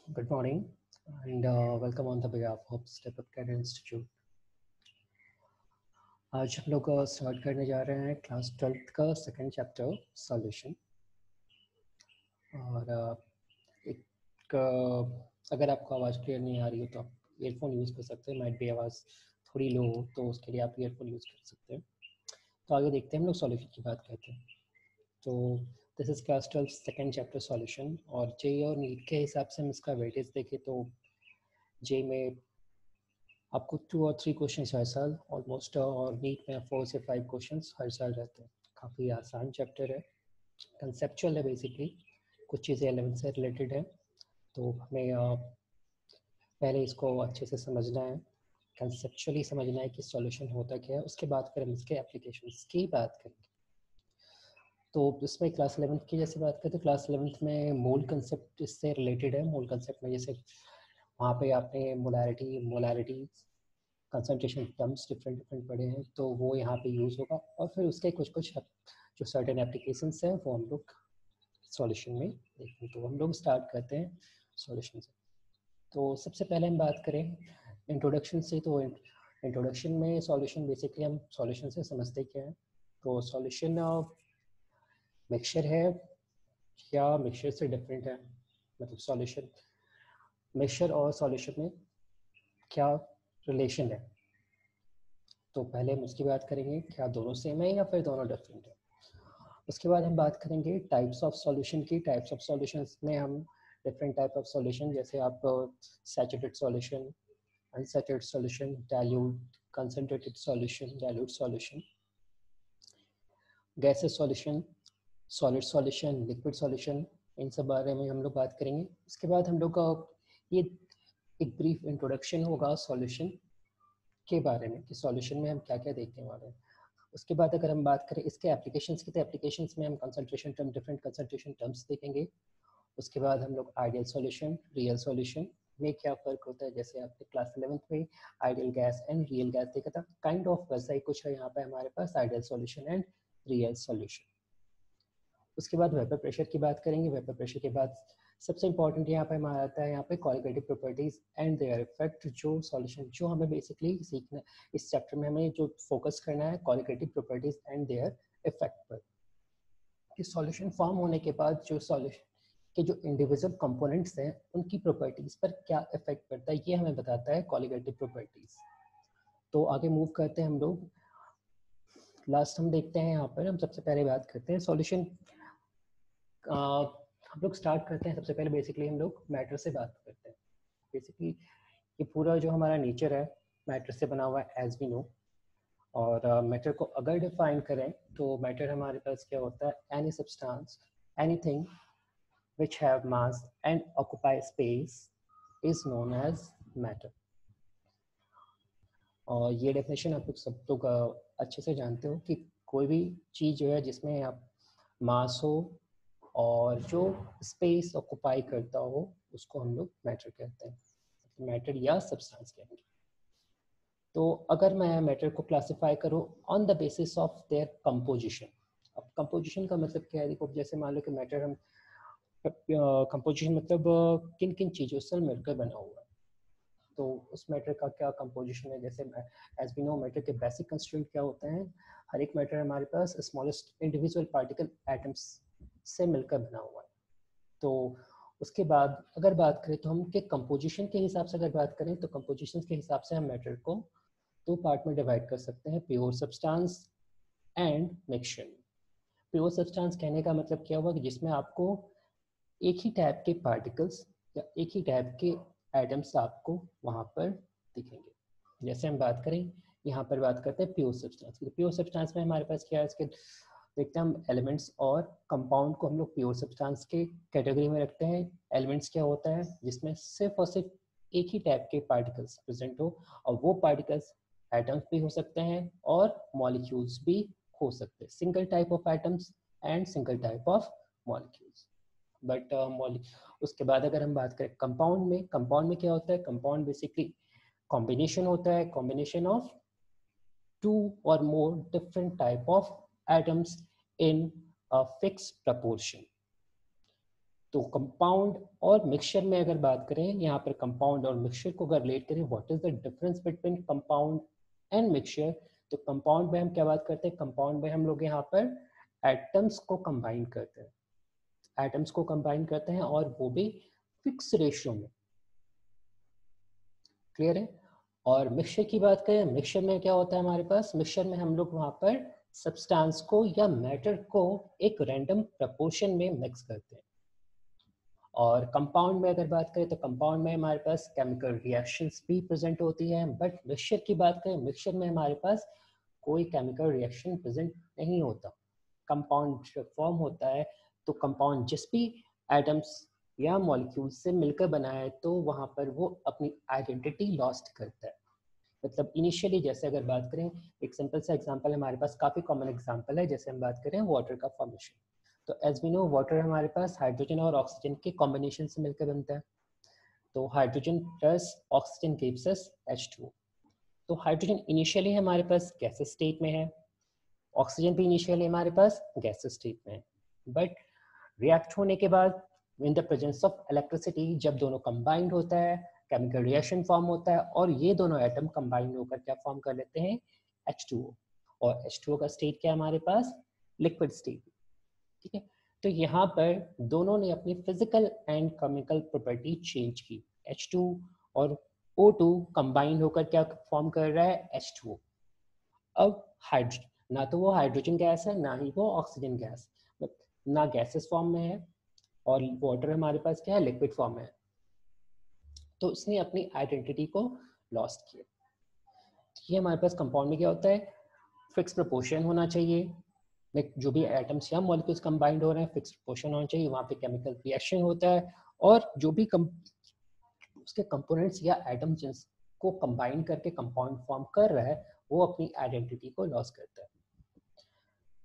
Good morning and welcome on the behalf of Step Up Career Institute. आज हम लोग start करने जा रहे हैं क्लास 12th का सेकंड चैप्टर सॉल्यूशन। और अगर आपको आवाज़ क्लियर नहीं आ रही हो तो आप ईयरफोन यूज़ कर सकते हैं। माइट भी आवाज़ थोड़ी लो हो तो उसके लिए आप ईयरफोन यूज़ कर सकते हैं। तो आगे देखते हैं, हम लोग सॉल्यूशन की बात करते हैं। तो this is class 12 second chapter solution. और जेई और नीट के हिसाब से हम इसका वेटेज देखें तो जेई में आपको 2 और 3 क्वेश्चन हर साल ऑलमोस्ट, और नीट में 4 से 5 क्वेश्चन हर साल रहते हैं। काफ़ी आसान चैप्टर है, कंसेप्चुअल है बेसिकली, कुछ चीज़ें 11 से रिलेटेड है। तो हमें पहले इसको अच्छे से समझना है, कंसेप्चुअली समझना है कि सॉल्यूशन होता क्या है। उसके बाद फिर हम इसके एप्लीकेशंस की बात करेंगे। तो इसमें क्लास 11th की जैसे बात करें तो क्लास 11th में मूल कंसेप्ट इससे रिलेटेड है। मूल कंसेप्ट में जैसे वहाँ पे आपने मोलारिटी कंसंट्रेशन टर्म्स डिफरेंट पढ़े हैं, तो वो यहाँ पे यूज़ होगा। और फिर उसके कुछ जो सर्टेन एप्लीकेशंस हैं वो हम लोग सॉल्यूशन में देखेंगे। तो हम लोग स्टार्ट करते हैं सॉल्यूशन से। तो सबसे पहले हम बात करें इंट्रोडक्शन से। तो इंट्रोडक्शन में सॉल्यूशन बेसिकली हम सॉल्यूशन से समझते क्या है। तो सॉल्यूशन मिक्सचर है या मिक्सचर से डिफरेंट है, मतलब सॉल्यूशन मिक्सचर और सॉल्यूशन में क्या रिलेशन है। तो पहले हम उसकी बात करेंगे, क्या दोनों सेम है या फिर दोनों डिफरेंट है। उसके बाद हम बात करेंगे टाइप्स ऑफ सॉल्यूशन की। टाइप्स ऑफ सॉल्यूशंस में हम डिफरेंट टाइप ऑफ सॉल्यूशन, जैसे आप saturated solution, unsaturated solution, dilute, concentrated solution, dilute solution, gases solution, solid solution, liquid solution, इन सब बारे में हम लोग बात करेंगे। उसके बाद हम लोग का ये एक ब्रीफ इंट्रोडक्शन होगा सॉल्यूशन के बारे में कि सॉल्यूशन में हम क्या क्या देखने वाले हैं। उसके बाद अगर हम बात करें इसके एप्लीकेशंस की, तो एप्लीकेशंस में हम concentration term, different concentration terms देखेंगे। उसके बाद हम लोग आइडियल सॉल्यूशन, रियल सॉल्यूशन में क्या फ़र्क होता है, जैसे आपने क्लास 11th में ideal gas and real gas देखा था, काइंड ऑफ वैसा ही कुछ है यहाँ पे हमारे पास ideal solution and real solution. उसके बाद वेपर प्रेशर की बात करेंगे। वेपर प्रेशर के बाद सबसे इंपॉर्टेंट यहाँ पे हमारा आता है यहाँ पे qualitative properties and their effect. जो सॉल्यूशन जो हमें बेसिकली सीखना, इस चैप्टर में हमें जो फोकस करना है qualitative properties and their effect पर, कि सॉल्यूशन फॉर्म होने के बाद जो सॉल्यूशन के जो इंडिविजुअल कंपोनेंट्स हैं उनकी प्रॉपर्टीज पर क्या इफेक्ट पड़ता है, ये हमें बताता है क्वालिटेटिव प्रॉपर्टीज। तो आगे मूव करते हैं हम लोग। लास्ट हम देखते हैं यहाँ पर, हम सबसे पहले बात करते हैं सॉल्यूशन। हम लोग स्टार्ट करते हैं सबसे पहले, बेसिकली हम लोग मैटर से बात करते हैं। बेसिकली ये पूरा जो हमारा नेचर है मैटर से बना हुआ है एज वी नो। और मैटर को अगर डिफाइन करें तो मैटर हमारे पास क्या होता है, any substance, anything which have mass and occupy space is known as matter। और ये डेफिनेशन आप लोग सब लोग अच्छे से जानते हो कि कोई भी चीज़ जो है जिसमें आप मास हो और जो स्पेस ऑक्यूपाई करता हो उसको हम लोग मैटर कहते हैं, मैटर या सब्सटेंस कहेंगे। तो अगर मैं मैटर को क्लासिफाई करूँ on the basis of their composition. अब कंपोजिशन का मतलब क्या है, देखो जैसे मान लो कि मैटर हम कंपोजिशन मतलब किन किन चीज़ों से मिलकर बना हुआ है, तो उस मैटर का क्या कंपोजिशन है। जैसे एज वी नो मैटर के बेसिक कंस्ट्रेंट क्या होते हैं, हर एक मैटर हमारे पास स्मॉलेस्ट इंडिविजुअल पार्टिकल एटम्स से मिलकर बना हुआ है। तो उसके बाद अगर बात करें तो हम के कंपोजिशन के हिसाब से अगर बात करें तो कंपोजिशन के हिसाब से हम मैटर को 2 पार्ट में डिवाइड कर सकते हैं, pure substance and mixture. Pure substance कहने का मतलब क्या हुआ कि जिसमें आपको एक ही टाइप के पार्टिकल्स या एक ही टाइप के एटम्स आपको वहाँ पर दिखेंगे। जैसे हम बात करें यहाँ पर बात करते हैं प्योर सब्सटेंस की। प्योर सब्सटेंस में हमारे पास क्या है, इसके देखते हैं हम एलिमेंट्स और कंपाउंड को हम लोग प्योर सब्सटेंस के कैटेगरी में रखते हैं। एलिमेंट्स क्या होता है, जिसमें सिर्फ और सिर्फ एक ही टाइप के पार्टिकल्स प्रेजेंट हो, और वो पार्टिकल्स एटम्स भी हो सकते हैं और मॉलिक्यूल्स भी हो सकते हैं, single type of atoms and single type of molecules. But उसके बाद अगर हम बात करें कंपाउंड में क्या होता है, कंपाउंड बेसिकली कॉम्बिनेशन होता है, combination of 2 or more different type of atoms in a fixed proportion। तो कंपाउंड और मिक्सचर में अगर बात करें, यहाँ पर कंपाउंड और मिक्सचर को अगर रिलेट करें, what is the difference between compound and mixture, तो कंपाउंड में हम क्या बात करते हैं, कंपाउंड में हम लोग यहाँ पर एटम्स को कंबाइन करते हैं, एटम्स को कंबाइन करते हैं और वो भी फिक्स रेशियो में, क्लियर है। और मिक्सचर की बात करें, मिक्सचर में क्या होता है हमारे पास, मिक्सचर में हम लोग वहाँ पर सब्सटेंस को या मैटर को एक रैंडम प्रपोर्शन में मिक्स करते हैं। और कंपाउंड में अगर बात करें तो कंपाउंड में हमारे पास केमिकल रिएक्शंस भी प्रेजेंट होती हैं, बट मिक्सचर की बात करें, मिक्सचर में हमारे पास कोई केमिकल रिएक्शन प्रेजेंट नहीं होता। कंपाउंड जब फॉर्म होता है तो कंपाउंड जिस भी एटम्स या मॉलिक्यूल से मिलकर बना है तो वहाँ पर वो अपनी आइडेंटिटी लॉस्ट करता है। मतलब इनिशियली जैसे अगर बात करें, एक सिंपल सा एग्जांपल हमारे पास काफ़ी कॉमन एग्जांपल है, जैसे हम बात करें वाटर का फॉर्मेशन। तो एज वी नो वाटर हमारे पास हाइड्रोजन और ऑक्सीजन के कॉम्बिनेशन से मिलकर बनता है। तो hydrogen plus oxygen gives us H2O। तो हाइड्रोजन इनिशियली हमारे पास गैसेस स्टेट में है, ऑक्सीजन भी इनिशियली हमारे पास गैसेस स्टेट में है, बट रिएक्ट होने के बाद in the presence of electricity जब दोनों कंबाइंड होता है, केमिकल रिएक्शन फॉर्म होता है और ये दोनों एटम कंबाइंड होकर क्या फॉर्म कर लेते हैं, H2O। और H2O का स्टेट क्या है हमारे पास, लिक्विड स्टेट, ठीक है। तो यहाँ पर दोनों ने अपनी physical and chemical property change की, H2 और O2 कंबाइंड होकर क्या फॉर्म कर रहा है, H2O। अब हाइड्रोजन, ना तो वो हाइड्रोजन गैस है ना ही वो ऑक्सीजन गैस, ना गैसेस फॉर्म में है, और वाटर हमारे पास क्या है, लिक्विड फॉर्म में है। तो उसने अपनी आइडेंटिटी को लॉस्ट किया। ये हमारे पास कंपाउंड में क्या होता है, फिक्स प्रोपोर्शन होना चाहिए, जो भी एटम्स या मॉलिक्यूल्स कंबाइंड हो रहे हैं फिक्स प्रोपोर्शन होना चाहिए, वहाँ पे केमिकल रिएक्शन होता है और जो भी उसके कंपोनेंट्स या एटम्स जिसको कंबाइन करके कंपाउंड फॉर्म कर रहा है वो अपनी आइडेंटिटी को लॉस करता है।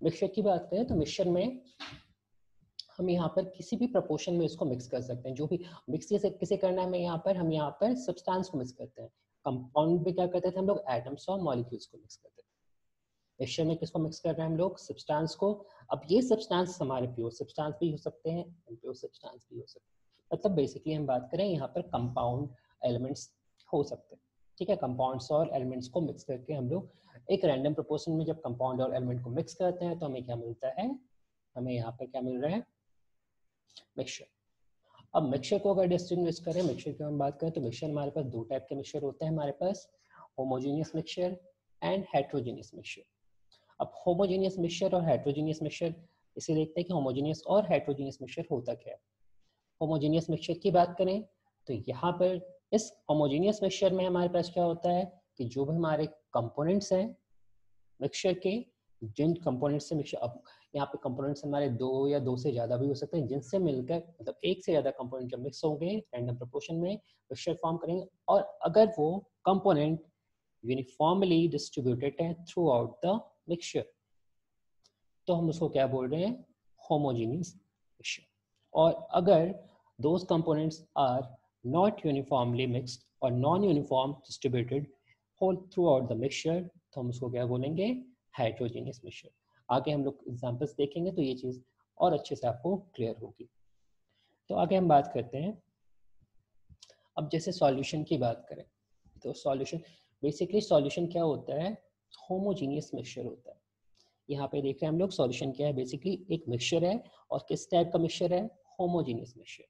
मिक्सचर की बात करें तो मिक्सचर में हम यहाँ पर किसी भी प्रोपोर्शन में इसको मिक्स कर सकते हैं, जो भी मिक्स किसे करना है, हमें यहाँ पर हम यहाँ पर सब्सटेंस को मिक्स करते हैं। कंपाउंड में क्या करते थे हम लोग, एटम्स और मॉलिक्यूल्स को मिक्स करते हैं। मिक्सचर में किसको मिक्स कर रहे हैं हम लोग, सब्सटेंस को। अब ये सब्सटेंस हमारे प्योर सब्सटेंस भी हो सकते हैं, इम्प्योर सब्सटेंस भी हो सकते हैं। मतलब बेसिकली हम बात करें यहाँ पर कंपाउंड एलिमेंट्स हो सकते हैं, ठीक है। कंपाउंड्स और एलिमेंट्स को मिक्स करके हम लोग एक रैंडम प्रोपोर्शन में जब कंपाउंड और एलिमेंट को मिक्स करते हैं तो हमें क्या मिलता है, हमें यहाँ पर क्या मिल रहा है, मिक्सचर। अब मिक्सचर को अगर डिस्टिंग्विश करें, मिक्सचर की हम बात करें तो मिक्सचर हमारे पास दो टाइप के मिक्सचर होते हैं हमारे पास, homogeneous mixture and heterogeneous mixture. अब होमोजेनियस मिक्सचर और हेट्रोजेनियस मिक्सचर, इसे देखते हैं कि होमोजेनियस और हेट्रोजेनियस मिक्सचर होता क्या है। होमोजेनियस मिक्सचर की बात करें तो यहाँ पर इस होमोजेनियस मिक्सचर में हमारे पास क्या होता है कि जो भी हमारे कंपोनेंट्स हैं मिक्सचर के, जिन कंपोनेंट्स से मिक्सचर, अब यहाँ पे कंपोनेंट्स हमारे दो या दो से ज़्यादा भी हो सकते हैं, जिनसे मिलकर मतलब एक से ज़्यादा कंपोनेंट जब मिक्स होंगे रैंडम प्रोपोर्शन में मिक्सचर फॉर्म करेंगे, और अगर वो कंपोनेंट यूनिफॉर्मली डिस्ट्रीब्यूटेड है थ्रू आउट द मिक्सचर तो हम उसको क्या बोल रहे हैं, होमोजेनियस मिक्सचर। और अगर those components are not uniformly mixed और non uniform distributed whole throughout the mixture तो हम उसको क्या बोलेंगे, हेट्रोजेनियस मिक्सचर। आगे हम लोग एग्जांपल्स देखेंगे तो ये चीज़ और अच्छे से आपको क्लियर होगी। तो आगे हम बात करते हैं, अब जैसे सॉल्यूशन की बात करें तो सॉल्यूशन, बेसिकली सॉल्यूशन क्या होता है, होमोजेनियस मिक्सचर होता है। यहाँ पे देख रहे हैं हम लोग सॉल्यूशन क्या है, बेसिकली एक मिक्सचर है और किस टाइप का मिक्सचर है, होमोजेनियस मिक्सचर।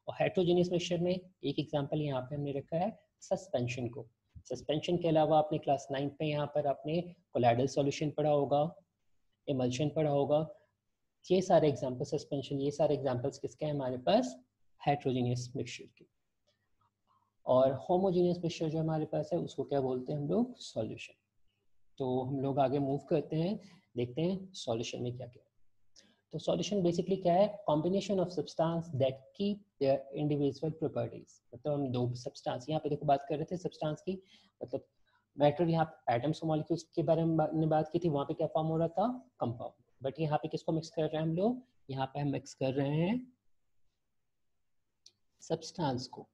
और हेट्रोजेनियस मिक्सचर में एक एग्जांपल यहाँ पे हमने रखा है सस्पेंशन को। सस्पेंशन के अलावा आपने क्लास 9 पे यहाँ पर आपने कोलाइडल सॉल्यूशन पढ़ा होगा, इमल्शन पढ़ा होगा, ये सारे एग्जांपल सस्पेंशन, ये सारे एग्जांपल्स किसके हैं हमारे पास, हेट्रोजेनियस मिक्सचर के। और होमोजेनियस मिक्सचर जो हमारे पास है उसको क्या बोलते हैं हम लोग, सॉल्यूशन। तो हम लोग आगे मूव करते हैं, देखते हैं सॉल्यूशन में क्या क्या है। तो सॉल्यूशन बेसिकली क्या है, combination of substance that keep their individual properties. मतलब हम दो सब्सटेंस, यहाँ पे देखो बात कर रहे थे सब्सटेंस की, मतलब मैटर, यहाँ एटम्स और मॉलिक्यूल्स के बारे में बात की थी, वहाँ पे क्या फॉर्म हो रहा था, कंपाउंड। बट यहाँ पे किसको मिक्स कर रहे हैं हम लोग, यहाँ पे हम मिक्स कर रहे हैं सब्सटेंस को।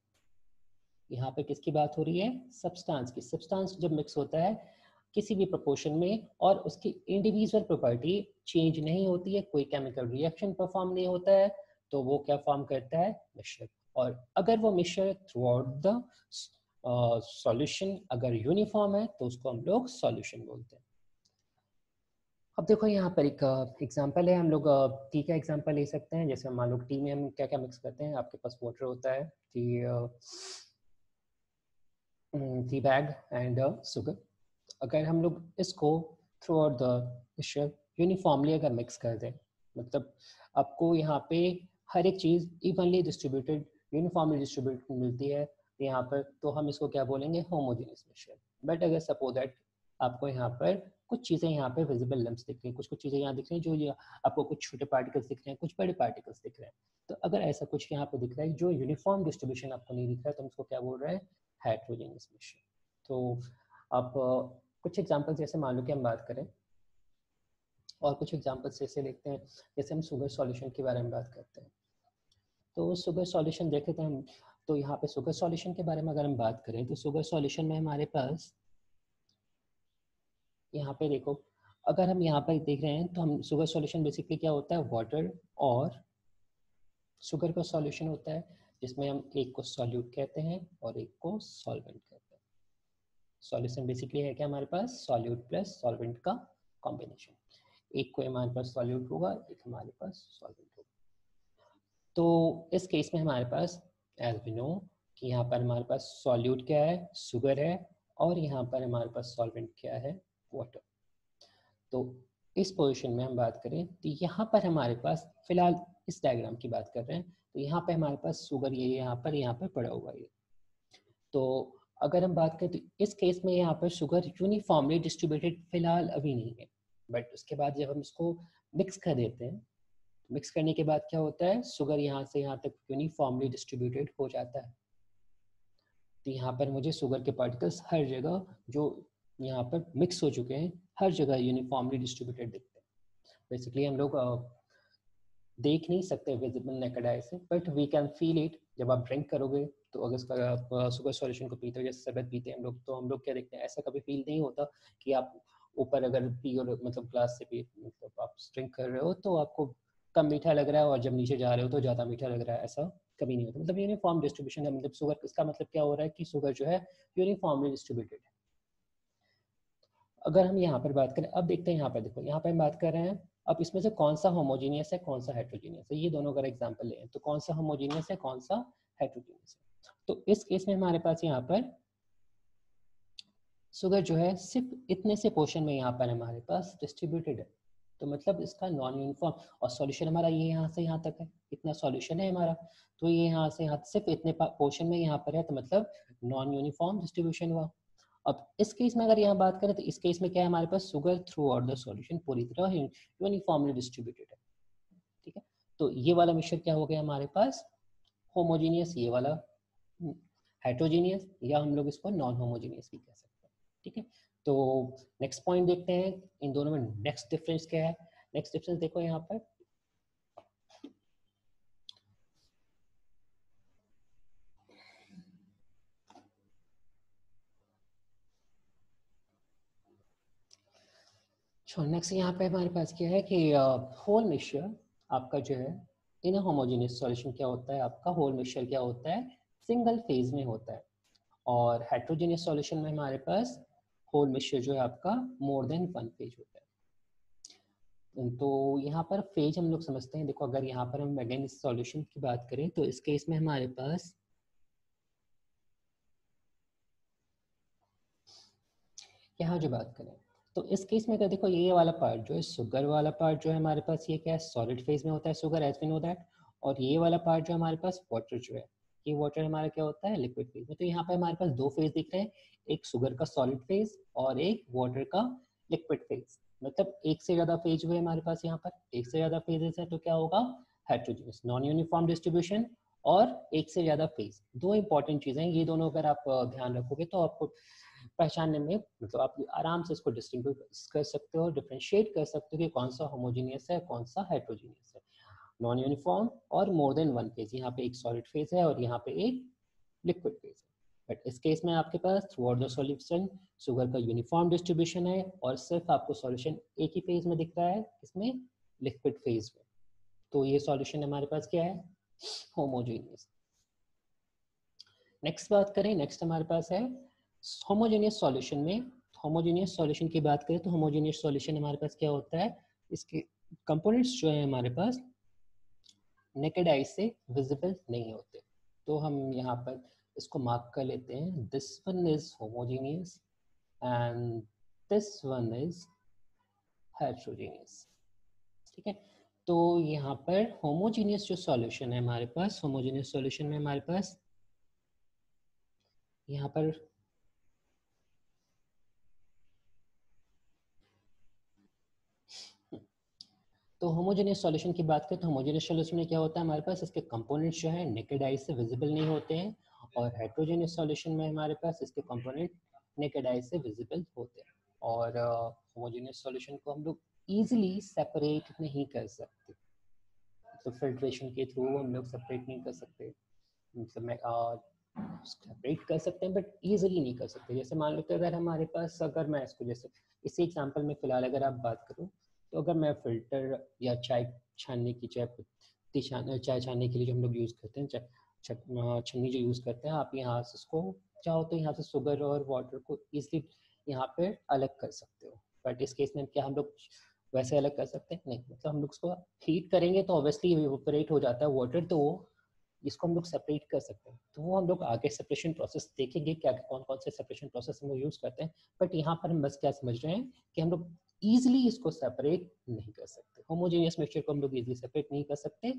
यहाँ पे किसकी बात हो रही है, सब्सटेंस की। सब्सटेंस जब मिक्स होता है किसी भी प्रोपोर्शन में और उसकी इंडिविजुअल प्रॉपर्टी चेंज नहीं होती है, कोई केमिकल रिएक्शन परफॉर्म नहीं होता है, तो वो क्या फॉर्म करता है, मिक्सचर। और अगर वो mixture through out the solution अगर यूनिफॉर्म है तो उसको हम लोग सॉल्यूशन बोलते हैं। अब देखो यहाँ पर एक एग्जांपल है, हम लोग टी का एग्जांपल ले सकते हैं। जैसे मान लो टी में हम क्या क्या मिक्स करते हैं, आपके पास वाटर होता है, टी बैग एंड शुगर। अगर हम लोग इसको through out the mixture uniformly अगर मिक्स कर दें, मतलब आपको यहाँ पे हर एक चीज़ इवनली डिस्ट्रीब्यूटेड, यूनिफॉर्मली डिस्ट्रीब्यूटेड मिलती है यहाँ पर, तो हम इसको क्या बोलेंगे, होमोजेनियस मिक्सचर। बट अगर सपोज दैट आपको यहाँ पर कुछ चीज़ें यहाँ पे विजिबल लम्स दिख रही हैं, कुछ कुछ चीज़ें यहाँ दिख रही हैं, जो ये आपको कुछ छोटे पार्टिकल्स दिख रहे हैं, कुछ बड़े पार्टिकल्स दिख रहे हैं, तो अगर ऐसा कुछ यहाँ पे दिख रहा है जो यूनिफॉर्म डिस्ट्रीब्यूशन आपको नहीं दिख रहा है, तो हम इसको क्या बोल रहे हैं, हेटेरोजेनियस मिक्सचर। तो आप कुछ एग्जांपल्स जैसे मान लो कि हम बात करें, और कुछ एग्जांपल्स जैसे देखते हैं, जैसे हम शुगर सॉल्यूशन के बारे में बात करते हैं। तो शुगर सॉल्यूशन देखे थे हम, तो यहाँ पे शुगर सॉल्यूशन के बारे में अगर हम बात करें, तो शुगर सॉल्यूशन में हमारे पास यहाँ पे देखो, अगर हम यहाँ पर देख रहे हैं तो हम शुगर सॉल्यूशन बेसिकली क्या होता है, वाटर और शुगर का सॉल्यूशन होता है, जिसमें हम एक को सॉल्यूट कहते हैं और एक को सॉल्वेंट कहते हैं। सॉल्यूशन बेसिकली है क्या हमारे पास, सॉल्यूट प्लस सॉल्वेंट का कॉम्बिनेशन। एक को हमारे पास सॉल्यूट होगा, एक हमारे पास सॉल्वेंट होगा। तो इस केस में हमारे पास एज वी नो कि यहाँ पर हमारे पास सॉल्यूट क्या है, शुगर है, और यहाँ पर हमारे पास सॉल्वेंट क्या है, वाटर। तो इस पोजीशन में हम बात करें तो यहाँ पर हमारे पास फिलहाल इस डायग्राम की बात कर रहे हैं, तो यहाँ पे हमारे पास शुगर ये यहाँ पर पड़ा हुआ है। तो अगर हम बात करें तो इस केस में यहाँ पर शुगर यूनिफॉर्मली डिस्ट्रीब्यूटेड फिलहाल अभी नहीं है, बट उसके बाद जब हम इसको मिक्स कर देते हैं, मिक्स करने के बाद क्या होता है, शुगर यहाँ से यहाँ तक यूनिफॉर्मली डिस्ट्रीब्यूटेड हो जाता है। तो यहाँ पर मुझे शुगर के पार्टिकल्स हर जगह जो यहाँ पर मिक्स हो चुके हैं, हर जगह यूनिफॉर्मली डिस्ट्रीब्यूटेड दिखते हैं। बेसिकली हम लोग देख नहीं सकते विजिबल नेकेड आई से, but we can feel it. जब आप ड्रिंक करोगे तो अगर इसका आप शुगर सॉल्यूशन को पीते हो, जैसे शरबत पीते हैं हम लोग, तो हम लोग क्या देखते हैं, ऐसा कभी फील नहीं होता कि आप ऊपर अगर पी और मतलब ग्लास से पी, मतलब आप ड्रिंक कर रहे हो तो आपको कम मीठा लग रहा है और जब नीचे जा रहे हो तो ज़्यादा मीठा लग रहा है, ऐसा कभी नहीं होता। मतलब यूनिफॉर्म डिस्ट्रीब्यूशन है, मतलब शुगर, इसका मतलब क्या हो रहा है कि शुगर जो है यूनिफॉर्मली डिस्ट्रीब्यूटेड है। अगर हम यहाँ पर बात करें, अब देखते हैं यहाँ पर, देखो यहाँ पर हम बात कर रहे हैं, अब इसमें से कौन सा होमोजीनियस है, कौन सा हेट्रोजीनियस है, ये दोनों अगर एग्जांपल लें तो कौन सा होमोजीनियस है, कौन सा हेट्रोजीनियस है। तो इस केस में हमारे पास यहाँ पर शुगर जो है सिर्फ इतने से पोर्शन में यहाँ पर हमारे पास डिस्ट्रीब्यूटेड है, तो मतलब इसका नॉन यूनिफॉर्म, और सॉल्यूशन हमारा ये यहाँ से यहाँ तक है, इतना सॉल्यूशन है हमारा, तो ये यहाँ से यहाँ सिर्फ इतने पोर्शन में यहाँ पर है, तो मतलब नॉन यूनिफॉर्म डिस्ट्रीब्यूशन हुआ। अब इस केस में अगर यहाँ बात करें तो इस केस में क्या है, हमारे पास sugar throughout the solution पूरी तरह यूनिफॉर्मली डिस्ट्रीब्यूटेड है, ठीक है। तो ये वाला मिक्सचर क्या हो गया हमारे पास, होमोजीनियस, ये वाला हेट्रोजीनियस, या हम लोग इसको नॉन होमोजीनियस भी कह सकते हैं, ठीक है। तो नेक्स्ट पॉइंट देखते हैं, इन दोनों में नेक्स्ट डिफरेंस क्या है। नेक्स्ट डिफरेंस देखो यहाँ पर, नेक्स्ट यहाँ पे हमारे पास क्या है कि होल मिक्सचर आपका जो है इन होमोजेनियस सॉल्यूशन क्या होता है, आपका होल मिक्सचर क्या होता है, सिंगल फेज में होता है। और हेट्रोजेनियस सॉल्यूशन में हमारे पास होल मिक्सचर जो है आपका मोर देन वन फेज होता है। तो यहाँ पर फेज हम लोग समझते हैं, देखो अगर यहाँ पर हम अगेन इस सॉल्यूशन की बात करें तो इस केस में हमारे पास यहाँ जो बात करें तो इस केस में अगर देखो ये वाला पार्ट जो है, शुगर वाला पार्ट जो है हमारे पास ये क्या है, सॉलिड फेज में होता है sugar, as we know that. और ये वाला पार्ट जो हमारे पास वाटर जो है, ये वाटर हमारा क्या होता है, लिक्विड फेज में। तो यहाँ पे हमारे पास दो फेज दिख रहे हैं, एक शुगर का सॉलिड फेज और एक वाटर का लिक्विड फेज। मतलब एक से ज्यादा फेज हुए हमारे पास, यहाँ पर एक से ज्यादा फेजेस है तो क्या होगा, हेट्रोजीनियस, नॉन यूनिफॉर्म डिस्ट्रीब्यूशन। और एक से ज्यादा फेज, दो इंपॉर्टेंट चीजें हैं, ये दोनों अगर आप ध्यान रखोगे तो आपको पहचानने में, मतलब आप आराम से इसको डिस्टिंग्विश कर सकते हो, डिफरेंशिएट कर सकते हो कि कौन सा होमोजीनियस है, कौन सा हेट्रोजीनियस है। नॉन यूनिफॉर्म और मोर देन वन फेज, यहाँ पे एक सॉलिड फेज है और यहाँ पे एक लिक्विड फेज है। बट इस केस में आपके pass through out the solution sugar का यूनिफॉर्म डिस्ट्रीब्यूशन है और सिर्फ आपको सॉल्यूशन एक ही फेज में दिख रहा है, इसमें लिक्विड फेज में। तो ये सॉल्यूशन हमारे पास क्या है, होमोजेनियस। नेक्स्ट बात करें, नेक्स्ट हमारे पास है होमोजेनियस सॉल्यूशन में। होमोजेनियस सॉल्यूशन की बात करें तो होमोजेनियस सॉल्यूशन हमारे पास क्या होता है, इसके कंपोनेंट्स जो है हमारे पास नेकेड आई से विजिबल नहीं होते। तो हम यहाँ पर इसको मार्क कर लेते हैं, this one is homogeneous and this one is heterogeneous. ठीक है, तो यहाँ पर होमोजेनियस जो सॉल्यूशन है हमारे पास, होमोजेनियस सॉल्यूशन में हमारे पास यहाँ पर तो होमोजेनियस सॉल्यूशन की बात करें तो होमोजेनियस सॉल्यूशन में क्या होता है हमारे पास, इसके कंपोनेंट्स जो है नेकेड आई से विजिबल नहीं होते हैं, और हेटेरोजेनियस सॉल्यूशन में हमारे पास इसके कंपोनेंट नेकेड आई से विजिबल होते हैं। और होमोजेनियस सॉल्यूशन को हम लोग इजीली सेपरेट नहीं कर सकते, तो फिल्ट्रेशन के थ्रू हम लोग सेपरेट नहीं कर सकते, मतलब सेपरेट कर सकते हैं बट इजीली नहीं कर सकते। जैसे मान लो कि अगर हमारे पास, अगर मैं इसको जैसे इसी एग्जांपल में फिलहाल अगर आप बात करूं, तो अगर मैं फिल्टर या चाय छानने की चाय छानने के लिए जो हम लोग यूज़ करते हैं छन्नी जो यूज़ करते हैं, आप यहाँ से इसको चाहो तो यहाँ से शुगर और वाटर को ईजिली यहाँ पे अलग कर सकते हो। बट इस केस में क्या हम लोग वैसे अलग कर सकते हैं? नहीं, मतलब हम लोग उसको हीट करेंगे तो ऑब्वियसली इवेपोरेट हो जाता है वाटर, तो वो इसको हम लोग सेपरेट कर सकते हैं। तो वो हम लोग आगे सेपरेशन प्रोसेस देखेंगे, क्या कौन कौन से सेपरेशन प्रोसेस हम लोग यूज़ करते हैं। बट यहाँ पर हम बस क्या समझ रहे हैं कि हम लोग ईजिली इसको सेपरेट नहीं कर सकते। होमोजेनियस मिक्सचर को हम लोग ईजिली सेपरेट नहीं कर सकते,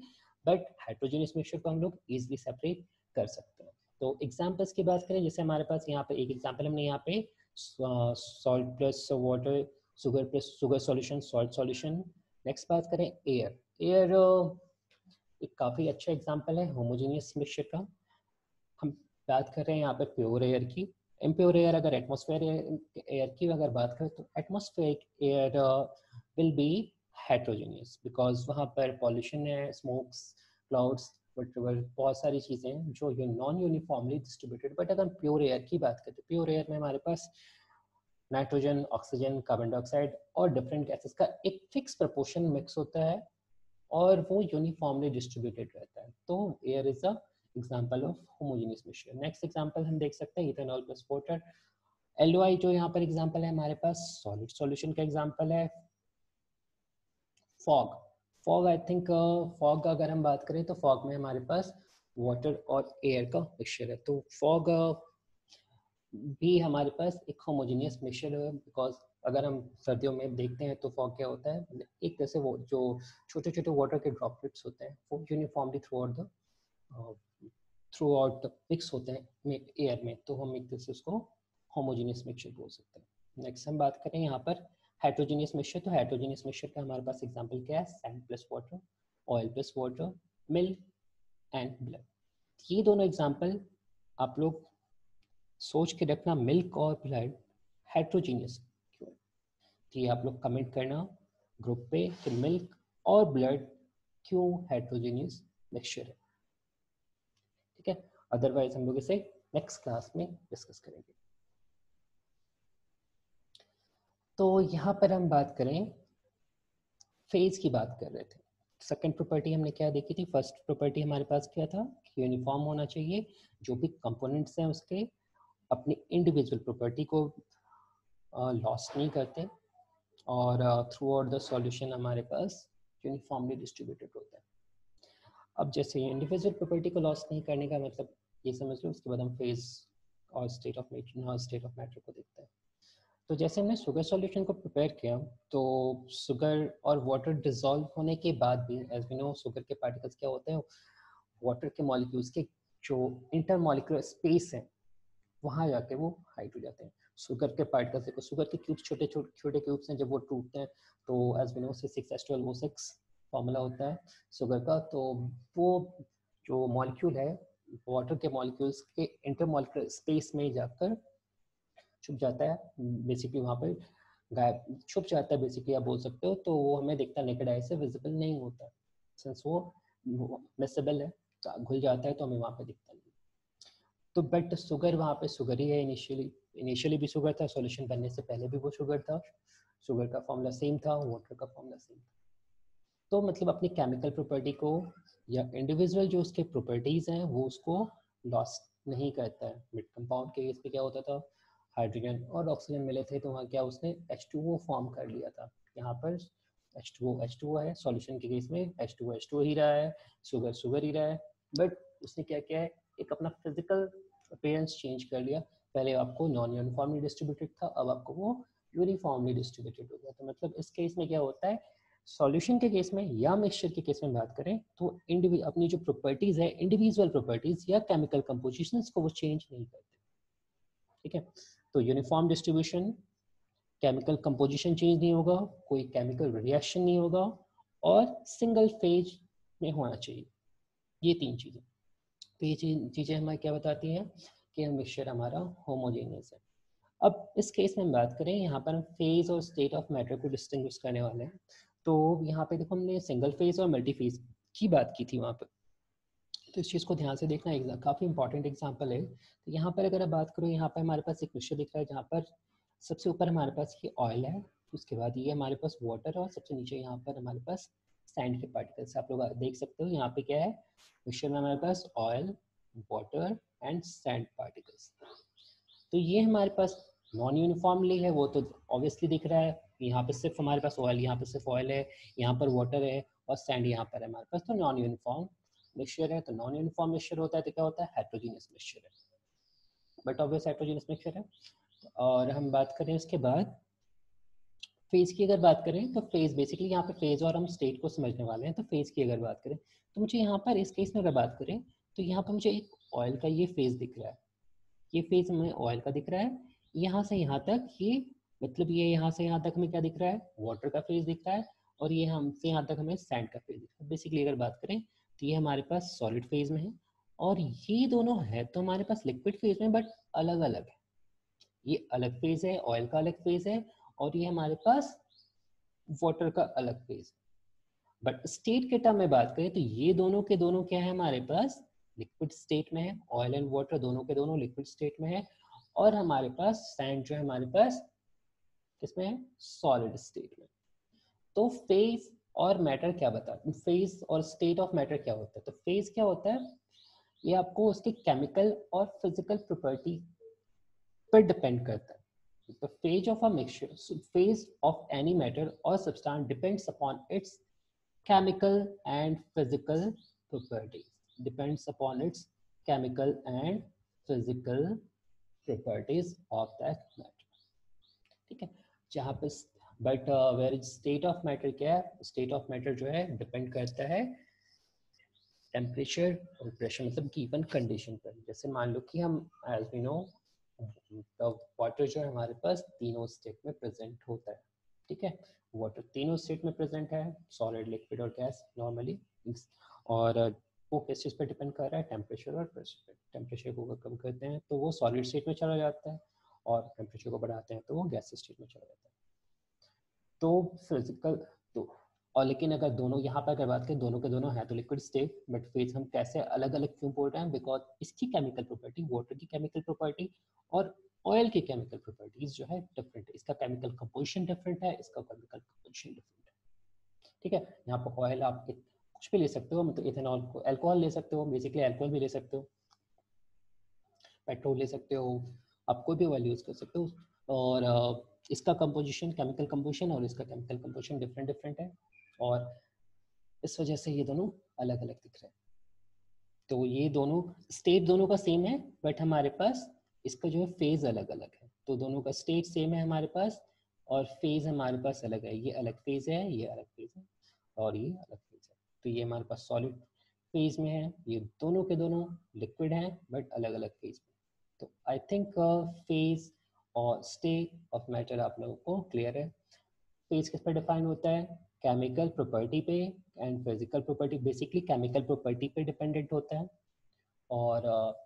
बट हेटेरोजेनियस मिक्सचर को हम लोग ईजिली सेपरेट कर सकते हैं। तो एग्जाम्पल्स की बात करें, जैसे हमारे पास यहाँ पे एक एग्जाम्पल हमने यहाँ पे salt plus water, sugar plus sugar solution, salt solution. Next बात करें एयर। एयर एक काफ़ी अच्छा एग्जाम्पल है होमोजेनियस मिक्सचर का। हम बात कर रहे हैं यहाँ पे प्योर एयर की। इम्प्योर एयर, अगर एटमॉस्फेयर एयर की अगर बात करें तो atmospheric air will be heterogeneous, because वहाँ पर पॉल्यूशन है, स्मोक्स, क्लाउड्स, बहुत सारी चीज़ें हैं जो ये नॉन यूनिफॉर्मली डिस्ट्रीब्यूटेड। बट अगर हम प्योर एयर की बात करें तो प्योर एयर में हमारे पास नाइट्रोजन, ऑक्सीजन, कार्बन डाइऑक्साइड और डिफरेंट गैसेस का एक फिक्स प्रपोर्शन मिक्स होता है और वो यूनिफॉर्मली डिस्ट्रीब्यूटेड रहता है। तो air is a example of homogeneous mixture. Next example हम देख सकते हैं इथेनॉल प्लस वाटर। एलओआई जो यहाँ पर एग्जांपल है हमारे पास सॉलिड सॉल्यूशन का एग्जांपल है। Fog, fog I think fog अगर हम बात करें तो फॉग में हमारे पास वाटर और एयर का मिक्सचर है। तो फॉग भी हमारे पास एक होमोजेनियस मिक्सचर है, बिकॉज अगर हम सर्दियों में देखते हैं तो फॉग क्या होता है, एक तरह से वो जो छोटे छोटे वाटर के ड्रॉपलेट्स होते हैं वो यूनिफॉर्मली थ्रू आउट मिक्स होते हैं एयर में, तो हम एक तरह से उसको होमोजेनियस मिक्सचर बोल सकते हैं। नेक्स्ट हम बात करें यहाँ पर हेट्रोजेनियस मिक्सचर। तो हेट्रोजेनियस मिक्सचर का हमारे पास एग्जांपल क्या है, sand plus water, oil plus water, milk and blood. ये दोनों एग्जांपल आप लोग सोच के रखना, मिल्क और ब्लड हेट्रोजीनियस क्यों है। तो ये आप लोग कमेंट करना ग्रुप पे कि मिल्क और ब्लड क्यों हेट्रोजीनियस मिक्सचर है। ठीक है, अदरवाइज हम लोग इसे नेक्स्ट क्लास में डिस्कस करेंगे। तो यहाँ पर हम बात करें, फेज की बात कर रहे थे। सेकेंड प्रॉपर्टी हमने क्या देखी थी, फर्स्ट प्रॉपर्टी हमारे पास क्या था कि यूनिफॉर्म होना चाहिए, जो भी कंपोनेंट्स हैं उसके अपनी इंडिविजुअल प्रॉपर्टी को लॉस नहीं करते, और थ्रू आउट द सॉल्यूशन हमारे पास यूनिफॉर्मली डिस्ट्रीब्यूटेड होता है। अब जैसे इंडिविजुअल प्रॉपर्टी को लॉस नहीं करने का मतलब ये समझ लो, उसके बाद हम फेज और स्टेट ऑफ मैटर को देखते हैं। तो जैसे हमने शुगर सॉल्यूशन को प्रिपेयर किया, तो शुगर और वाटर डिसॉल्व होने के बाद भी एज वी नो शुगर के पार्टिकल्स क्या होते हैं, वाटर के मॉलिक्यूल्स के जो इंटरमॉलिक्यूलर स्पेस है वहाँ जाके वो हाइट हो जाते हैं। शुगर के पार्टिकल्स देखो, शुगर के क्यूब्स छोटे छोटे क्यूब्स हैं, जब वो टूटते हैं तो as we no C6H12O6 formula होता है शुगर का। तो वो जो मॉलिक्यूल है वाटर के मॉलिक्यूल्स के इंटरमॉलिक्यूलर स्पेस में जाकर छुप जाता है, बेसिकली वहाँ पर गायब छुप जाता है बेसिकली आप बोल सकते हो। तो वो हमें दिखता नेकेड आई से विजिबल नहीं होता, सिंस वो मिसेबल है, घुल जाता है तो हमें वहाँ पे दिखता नहीं। तो बट शुगर वहाँ पे शुगर ही है, इनिशियली भी शुगर था, सॉल्यूशन बनने से पहले भी वो शुगर था, शुगर का फॉर्मूला सेम था, वाटर का फॉर्मूला सेम था। तो मतलब अपनी केमिकल प्रॉपर्टी को या इंडिविजुअल जो उसके प्रॉपर्टीज़ हैं वो उसको लॉस नहीं करता है। मिड कंपाउंड के केस पे क्या होता था, हाइड्रोजन और ऑक्सीजन मिले थे तो वहाँ क्या उसने H2O फॉर्म कर लिया था। यहाँ पर H2O है, सॉल्यूशन के केस में H2O ही रहा है, शुगर ही रहा है, बट उसने क्या किया है, एक अपना फिजिकल अपीयरेंस चेंज कर लिया। पहले आपको नॉन यूनिफॉर्मली डिस्ट्रीब्यूटेड था, अब आपको वो यूनिफॉर्मली डिस्ट्रीब्यूटेड हो गया। तो मतलब इस केस में क्या होता है, सॉल्यूशन के केस में या मिक्सचर के केस में बात करें तो अपनी जो प्रॉपर्टीज है, इंडिविजुअल प्रॉपर्टीज या केमिकल कंपोजिशंस को वो चेंज नहीं करते। ठीक है, तो uniform distribution, chemical composition change नहीं होगा, कोई केमिकल रिएक्शन नहीं होगा और सिंगल फेज में होना चाहिए। ये तीन चीजें, तो ये चीजें हमें क्या बताती हैं कि मिक्सचर हमारा होमोजेनियस है। अब इस केस में हम बात करें, यहाँ पर हम फेज और स्टेट ऑफ मैटर को डिस्टिंग्विश करने वाले हैं। तो यहाँ पे देखो हमने सिंगल फेज और मल्टी फेज की बात की थी वहाँ पर, तो इस चीज़ को ध्यान से देखना, काफ़ी इंपॉर्टेंट एग्जांपल है। तो यहाँ पर अगर आप बात करो, यहाँ पर हमारे पास एक मिक्सचर दिख रहा है जहाँ पर सबसे ऊपर हमारे पास ये ऑयल है, उसके बाद ये हमारे पास वाटर और सबसे नीचे यहाँ पर हमारे पास सैंड के पार्टिकल्स। आप लोग देख सकते हो यहाँ पे क्या है, मिक्सचर में हमारे पास oil, water and sand particles. तो ये हमारे पास नॉन यूनिफॉर्मली है, वो तो ऑब्वियसली दिख रहा है। यहाँ पे सिर्फ हमारे पास ऑयल, यहाँ पे सिर्फ ऑयल है, यहाँ पर वाटर है और सैंड यहाँ पर है हमारे पास, तो नॉन यूनिफॉर्म मिक्सचर है। तो नॉन यूनिफॉर्म मिक्सचर होता है तो क्या होता है, हेट्रोजीनियस मिक्सचर है, बट ऑब्वियस हेट्रोजीनियस मिक्सचर है। और हम बात करें उसके बाद फेज की, अगर बात करें तो फेज बेसिकली यहाँ पे फेज और हम स्टेट को समझने वाले हैं। तो फेज की अगर बात करें तो मुझे यहाँ पर इस केस में अगर बात करें तो यहाँ पर मुझे एक ऑयल का ये फेज दिख रहा है, ये फेज हमें ऑयल का दिख रहा है। यहाँ से यहाँ तक ये, मतलब ये यहाँ से यहाँ तक हमें क्या दिख रहा है, वाटर का फेज दिख रहा है, और ये हमसे यहाँ तक हमें सैंड का फेज दिख रहा है। बेसिकली अगर बात करें तो ये हमारे पास सॉलिड फेज में है, और ये दोनों है तो हमारे पास लिक्विड फेज में, बट अलग अलग है। ये अलग फेज है, ऑयल का अलग फेज है, और ये हमारे पास वाटर का अलग फेज। बट स्टेट के टर्म में बात करें तो ये दोनों के दोनों क्या है, हमारे पास लिक्विड स्टेट में है। ऑयल एंड वाटर दोनों के दोनों लिक्विड स्टेट में है, और हमारे पास सैंड जो है हमारे पास किसमें है, सॉलिड स्टेट में। तो फेज और मैटर क्या बताते हैं, फेज और स्टेट ऑफ मैटर क्या होता है। तो फेज क्या होता है, ये आपको उसके केमिकल और फिजिकल प्रॉपर्टी पर डिपेंड करता है। The phase of a mixture, so phase of any matter or substance depends upon its chemical and physical properties. Depends upon its chemical and physical properties of that matter. ठीक है, जहाँ पे but where state of matter क्या है, state of matter जो है depend करता है टेम्परेचर और प्रेशर, मतलब गिवन कंडीशन पर। जैसे मान लो कि हम एज वी नो वाटर जो है हमारे पास तीनों स्टेट में प्रेजेंट होता है। ठीक है, वाटर तीनों स्टेट में प्रेजेंट है, सॉलिड, लिक्विड और गैस नॉर्मली। और वो किस चीज़ पर डिपेंड कर रहा है, टेम्परेचर और प्रेशर पे। टेम्परेचर को अगर कम करते हैं तो वो सॉलिड स्टेट में चला जाता है, और टेम्परेचर को बढ़ाते हैं तो वो गैस स्टेट में चला जाता है। तो फिजिकल तो, और लेकिन अगर दोनों यहाँ पर अगर बात करें, दोनों के दोनों है तो लिक्विड स्टेट, बट फेज हम कैसे अलग अलग क्यों बोल रहे हैं, बिकॉज इसकी केमिकल प्रॉपर्टी, वाटर की केमिकल प्रॉपर्टी और ऑयल की केमिकल प्रॉपर्टीज जो है डिफरेंट है। इसका केमिकल कंपोजिशन डिफरेंट है, इसका केमिकल कंपोजिशन डिफरेंट है। ठीक है, यहाँ पर ऑयल आप कुछ भी ले सकते हो, मतलब इथेनॉल को, अल्कोहल ले सकते हो, बेसिकली अल्कोहल भी ले सकते हो, पेट्रोल ले सकते हो, आप कोई भी ऑयल यूज़ कर सकते हो। और इसका कंपोजिशन, केमिकल कंपोजिशन और इसका केमिकल कंपोजिशन डिफरेंट डिफरेंट है, और इस वजह से ये दोनों अलग अलग दिख रहे हैं। तो ये दोनों स्टेट दोनों का सेम है, बट हमारे पास इसका जो है फेज अलग अलग है। तो दोनों का स्टेट सेम है हमारे पास, और फेज हमारे पास अलग है। ये अलग फेज है, ये अलग फेज है, और ये अलग फेज है। तो ये हमारे पास सॉलिड फेज में है, ये दोनों के दोनों लिक्विड हैं बट अलग अलग फेज में। तो आई थिंक फेज और स्टेट ऑफ मैटर आप लोगों को क्लियर है। फेज किस पर डिफाइन होता है, केमिकल प्रॉपर्टी पे, and physical property basically chemical property पे डिपेंडेंट होता है। और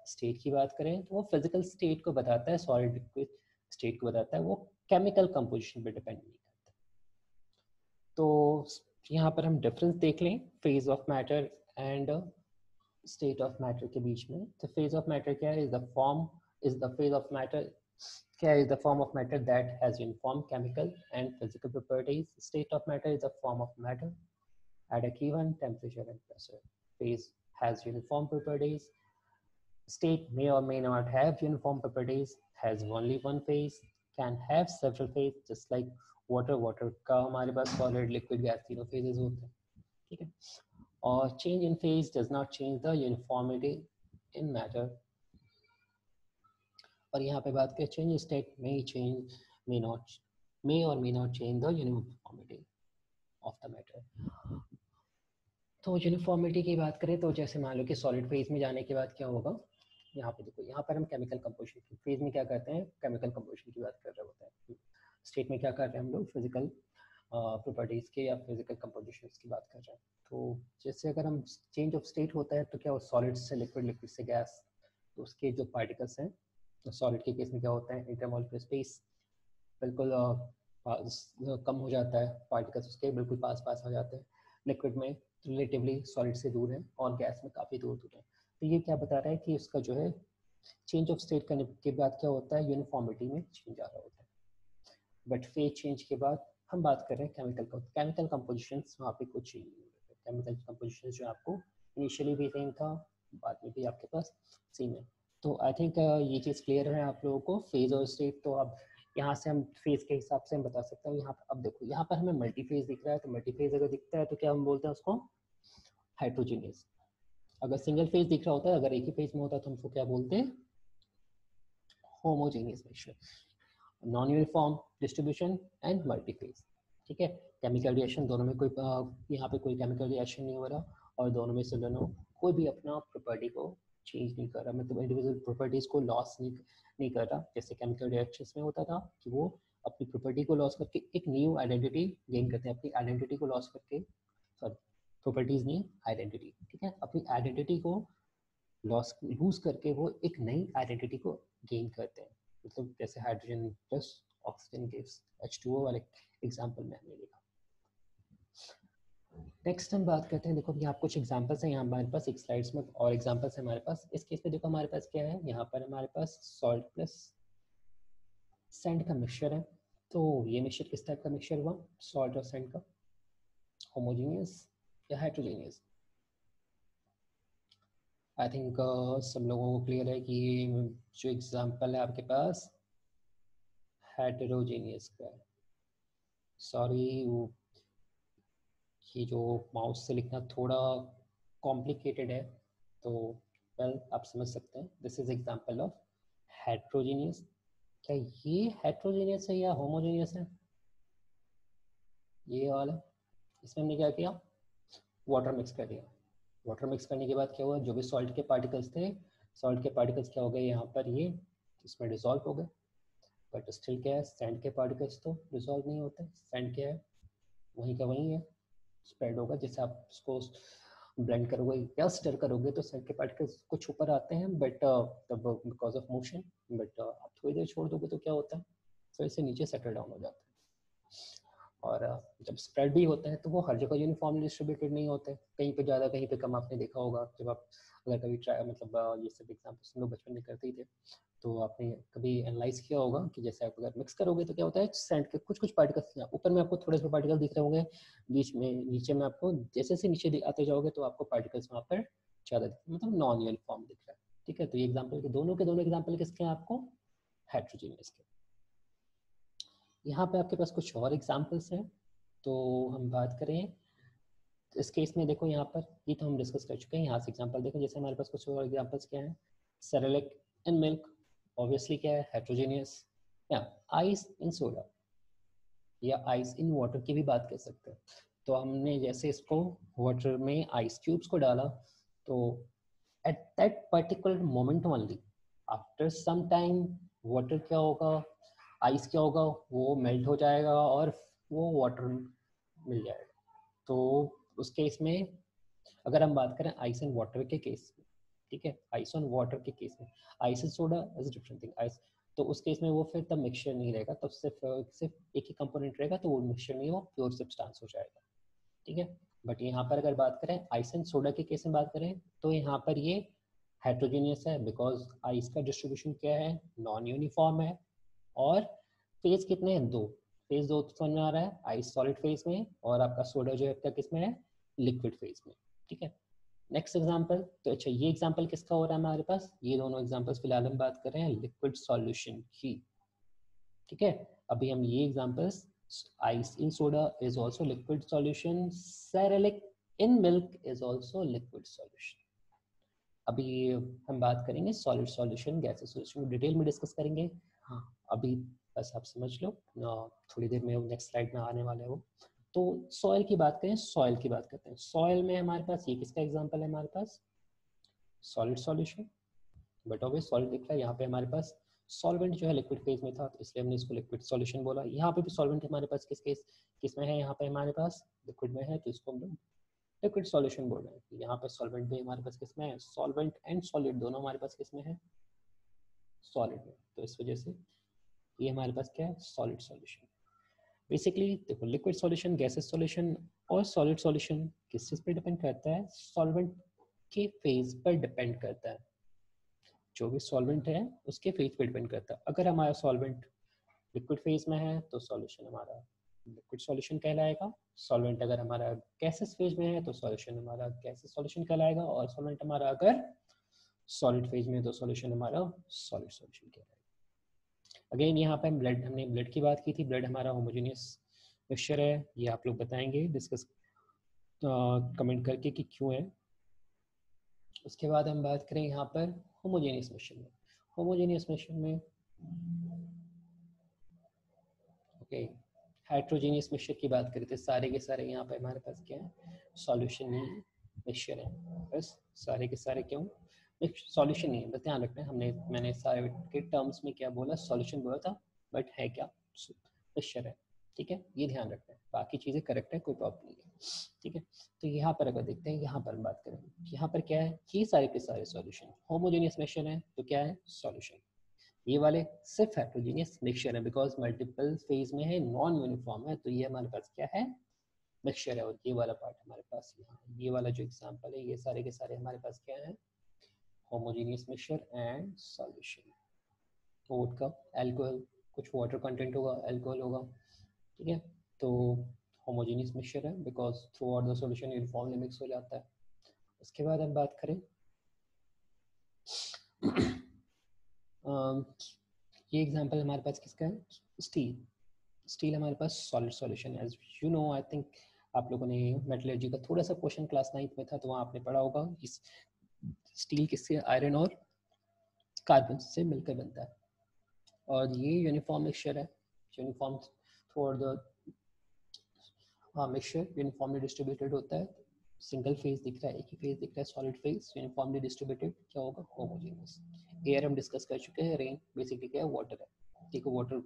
स्टेट की बात करें तो वो फिजिकल स्टेट को बताता है, सॉलिड लिक्विड स्टेट को बताता है, वो केमिकल कंपोजिशन पे डिपेंड नहीं करता। तो यहाँ पर हम डिफरेंस देख लें phase of matter and state of matter के बीच में। तो फेज ऑफ मैटर क्या है, is the phase of matter क्या is the form of matter that has uniform chemical and physical properties. State of matter is a form of matter at a given temperature and pressure. Phase has uniform properties. State may or may not have uniform properties, has only one phase, can have several phases, just like water. Water का हमारे पास solid liquid gas तीनों phases होते हैं, ठीक है. और change in phase does not change the uniformity in matter. और यहाँ पे बात करें change in state may or may not change the uniformity of the matter. तो यूनिफॉर्मिटी की बात करें तो जैसे मान लो कि सॉलिड फेज में जाने के बाद क्या होगा, यहाँ पे देखो, यहाँ पर हम केमिकल कंपोजिशन की फेज में क्या करते हैं, केमिकल कंपोजिशन की बात कर रहे होते हैं. स्टेट में क्या कर रहे हैं हम लोग, फिजिकल प्रॉपर्टीज के या फिजिकल कंपोजिशन की बात कर रहे हैं. तो जैसे अगर हम चेंज ऑफ स्टेट होता है तो क्या हो, सॉलिड से लिक्विड, लिक्विड से गैस, तो उसके जो पार्टिकल्स हैं, तो सॉलिड के केस में क्या होता है, इंटरमॉलिक्यूलर स्पेस बिल्कुल कम हो जाता है, पार्टिकल्स उसके बिल्कुल पास पास हो जाते हैं. लिक्विड में रिलेटिवली सॉलिड से दूर है और गैस में काफ़ी दूर दूर है. तो ये क्या बता रहा है कि उसका जो है चेंज ऑफ स्टेट करने के बाद क्या होता है, यूनिफॉर्मिटी में चेंज आ रहा होता है. बट फेज चेंज के बाद हम बात कर रहे हैं केमिकल कंपोजिशन, वहाँ पे कुछ केमिकल कंपोजिशन जो आपको इनिशियली भी सेम था, बाद में भी आपके पास सेम है. तो आई थिंक ये चीज़ क्लियर है आप लोगों को, फेज और स्टेट. तो अब यहाँ से हम फेज के हिसाब से हम बता सकते हैं. यहाँ पर अब देखो, यहाँ पर हमें मल्टी फेज दिख रहा है, तो मल्टी फेज अगर दिखता है तो क्या हम बोलते हैं उसको, हेट्रोजीनियस. अगर सिंगल फेज दिख रहा होता है, अगर एक ही फेज में होता है तो हम उसको क्या बोलते हैं, homogeneous mixture. Non uniform distribution and multi phase, ठीक है. केमिकल रिएक्शन दोनों में कोई यहाँ पे कोई केमिकल रिएक्शन नहीं हो रहा और दोनों में से दोनों कोई भी अपना प्रॉपर्टी को चेंज नहीं कर रहा, मतलब इंडिविजुअल प्रॉपर्टीज को लॉस नहीं कर रहा. जैसे केमिकल रिएक्शंस में होता था कि वो अपनी प्रॉपर्टी को लॉस करके एक न्यू आइडेंटिटी गेन करते हैं, अपनी आइडेंटिटी को लॉस करके, सॉरी प्रॉपर्टीज नहीं, आइडेंटिटी, ठीक है, अपनी आइडेंटिटी को लूज करके वो एक नई आइडेंटिटी को गेन करते हैं. मतलब जैसे hydrogen plus oxygen gives H2O वाले एग्जांपल में हमने देखा. नेक्स्ट हम बात करते हैं, देखो यहाँ कुछ एग्जांपल्स हैं, यहाँ हमारे पास एक स्लाइड्स में और एग्जांपल्स हैं हमारे पास. इस केस में देखो हमारे पास क्या है, यहाँ पर हमारे पास सॉल्ट प्लस सैंड का मिक्सचर है. तो ये मिक्सचर किस टाइप का मिक्सचर हुआ, सॉल्ट और सैंड का, होमोजीनियस या हेट्रोजीनियस. आई थिंक सब लोगों को क्लियर है कि जो एग्जांपल है आपके पास हेटेरोजेनियस का है. सॉरी, ये जो माउस से लिखना थोड़ा कॉम्प्लिकेटेड है, तो वेल आप समझ सकते हैं. This is example of heterogeneous. क्या ये हेट्रोजेनियस है या होमोजेनियस है, ये वाला. इसमें हमने क्या किया, वाटर मिक्स कर दिया. वाटर मिक्स करने के बाद क्या हुआ, जो भी सॉल्ट के पार्टिकल्स थे, सॉल्ट के पार्टिकल्स क्या हो गए, यहाँ पर ये इसमें डिसॉल्व हो गए. बट स्टिल क्या है, सैंड के पार्टिकल्स तो डिसॉल्व नहीं होते. सैंड क्या है, वहीं का वहीं है, स्प्रेड होगा. जैसे आप उसको ब्लेंड करोगे या स्टर करोगे तो सैंड के पार्टिकल्स कुछ ऊपर आते हैं, बट तब बिकॉज ऑफ मोशन, बट आप थोड़ी देर छोड़ दोगे तो क्या होता है, फिर से नीचे सेटल डाउन हो जाता है. और जब स्प्रेड भी होता है तो वो हर जगह यूनिफॉर्मली डिस्ट्रीब्यूटेड नहीं होते, कहीं पे ज़्यादा कहीं पे कम. आपने देखा होगा जब आप अगर कभी ट्राई, मतलब ये सब एग्जाम्पल्स हम लोग बचपन में करते ही थे, तो आपने कभी एनालाइज किया होगा कि जैसे आप अगर मिक्स करोगे तो क्या होता है, सैंड के कुछ कुछ पार्टिकल्स ऊपर में आपको थोड़े से पार्टिकल दिख रहे होंगे, बीच में नीचे में आपको जैसे जैसे नीचे आते जाओगे तो आपको पार्टिकल्स वहाँ पर ज़्यादा मतलब नॉन यूनिफॉर्म दिख रहा है, ठीक है. तो ये एग्जाम्पल के दोनों एग्जाम्पल किसके हैं आपको, हेट्रोजीनियस के. यहाँ पे आपके पास कुछ और एग्जाम्पल्स हैं. तो हम बात करें इस केस में, देखो यहाँ पर ये तो हम डिस्कस कर चुके हैं. यहाँ से एग्जांपल देखो, जैसे हमारे पास कुछ और एग्जांपल्स क्या हैं, सेरेलिक इन मिल्क, ऑब्वियसली क्या है, हेट्रोजेनियस. या आइस इन सोडा या आइस इन वाटर की भी बात कर सकते हैं. तो हमने जैसे इसको वाटर में आइस क्यूब्स को डाला, तो at that particular moment only, after some time water क्या होगा, आइस क्या होगा, वो मेल्ट हो जाएगा और वो वाटर मिल जाएगा. तो उस केस में अगर हम बात करें आइस एंड वाटर के केस में, ठीक है, आइस ऑन वाटर के केस में, ice and soda is different thing. Ice, तो उस केस में वो फिर तब मिक्सचर नहीं रहेगा, तब सिर्फ एक ही कंपोनेंट रहेगा, तो वो मिक्सचर नहीं, वो प्योर सब्सटेंस हो जाएगा, ठीक है. बट यहाँ पर अगर बात करें आइस एंड सोडा के केस में बात करें, तो यहाँ पर ये हेट्रोजेनियस है, बिकॉज आइस का डिस्ट्रीब्यूशन क्या है, नॉन यूनिफॉर्म है. और फेज कितने हैं, दो फेज, दो समझ में आ रहा है, आइस सॉलिड फेज में और आपका सोडा जो है आपका किस में है, लिक्विड फेज में, ठीक है। नेक्स्ट एग्जांपल, तो अच्छा ये एग्जांपल किसका हो रहा है हमारे पास, ये दोनों एग्जांपल्स फिलहाल हम बात कर रहे हैं लिक्विड सॉल्यूशन की, ठीक है। अभी हम ये examples, ice in soda is also liquid solution, cerelac in milk is also liquid solution। अभी हम बात करेंगे solid solution, gases solution detail में डिस्कस करेंगे। हाँ अभी बस आप समझ लो, थोड़ी देर में नेक्स्ट स्लाइड में आने वाला है वो। तो सॉइल की बात करें, सॉइल की बात करते हैं। सॉइल में हमारे पास ये किसका एग्जांपल है, हमारे पास solid solution, but obvious solid दिख रहा है यहाँ पे हमारे पास। सॉल्वेंट जो है लिक्विड फेज में था तो इसलिए हमने इसको लिक्विड सॉल्यूशन बोला। यहाँ पे भी सॉल्वेंट हमारे पास किस में है, यहाँ पे हमारे पास लिक्विड में है, तो इसको हम लोग लिक्विड सॉल्यूशन बोल रहे हैं। यहाँ पे सॉल्वेंट भी हमारे पास किस में है, सॉल्वेंट एंड सॉलिड दोनों हमारे पास किस में है, सॉलिड में, तो इस वजह से ये हमारे पास क्या है, सॉलिड सॉल्यूशन। बेसिकली देखो लिक्विड सॉल्यूशन, गैसेस सॉल्यूशन और सॉलिड सॉल्यूशन किस चीज पे डिपेंड करता है, सॉल्वेंट के फेज पर डिपेंड करता है। जो भी सॉल्वेंट है उसके फेज पे डिपेंड करता है। अगर हमारा सॉल्वेंट लिक्विड फेज में है तो सॉल्यूशन हमारा लिक्विड सॉल्यूशन कहलाएगा। सॉल्वेंट अगर हमारा गैसेस फेज में है तो सॉल्यूशन हमारा गैसेस सॉल्यूशन कहलाएगा, और सॉल्वेंट हमारा अगर सॉलिड फेज में है तो सॉल्यूशन हमारा सॉलिड सॉल्यूशन कहलाएगा। अगेन यहाँ पे हमने ब्लड की बात की थी। ब्लड हमारा होमोजेनियस मिक्सचर है, ये आप लोग बताएंगे डिस्कस कमेंट करके कि क्यों है। उसके बाद हम बात करें यहाँ पर होमोजेनियस मिक्सचर में। होमोजेनियस मिक्सचर में ओके हेट्रोजेनियस मिक्सचर की बात करें तो सारे के सारे यहाँ पे हमारे पास क्या है, सॉल्यूशन ही मिक्सचर है। बस सारे के सारे क्यों सॉल्यूशन नहीं है, बस ध्यान रखना है। मैंने सारे के टर्म्स में क्या बोला, सॉल्यूशन बोला था, बट है क्या, मिक्सचर है, ठीक है। ये ध्यान रखना है, बाकी चीज़ें करेक्ट है, कोई प्रॉब्लम नहीं है, ठीक है। तो यहाँ पर अगर देखते हैं, यहाँ पर बात करें, यहाँ पर क्या है, ये सारे के सारे सॉल्यूशन होमोजेनियस मिक्सचर है, तो क्या है, सॉल्यूशन। ये वाले सिर्फ हेट्रोजेनियस मिक्सचर है, बिकॉज मल्टीपल फेज में है, नॉन यूनिफॉर्म है, तो ये हमारे पास क्या है, मिक्सचर है। और ये वाला पार्ट हमारे पास यहाँ, ये वाला जो एग्जांपल है, ये सारे के सारे हमारे पास क्या है, होमोजेनियस मिक्सचर एंड सॉल्यूशन। ओट का अल्कोहल, कुछ वाटर कंटेंट होगा, अल्कोहल होगा, ठीक है। तो होमोजेनियस मिक्सचर है because through out the solution uniformly mix हो जाता है। उसके बाद हम बात करें ये एग्जांपल हमारे पास किसका है, स्टील। स्टील हमारे पास सॉलिड सॉल्यूशन है। As you know, I think आप लोगों ने मेटलर्जी का थोड़ा सा क्वेश्चन क्लास 9th में था, तो वहाँ आपने पढ़ा होगा इस स्टील किससे, आयरन और कार्बन से मिलकर बनता है। और ये यूनिफॉर्म मिक्सचर है, uniform through the mixture uniformly distributed होता है। सिंगल फेज दिख रहा है, एक ही फेज दिख रहा है, सॉलिड फेज, यूनिफॉर्मली डिस्ट्रीब्यूटेड, क्या होगा, होमोजेनियस। एयर हम डिस्कस कर चुके हैं, रेन बेसिकली क्या है, वाटर है, ठीक है। वाटर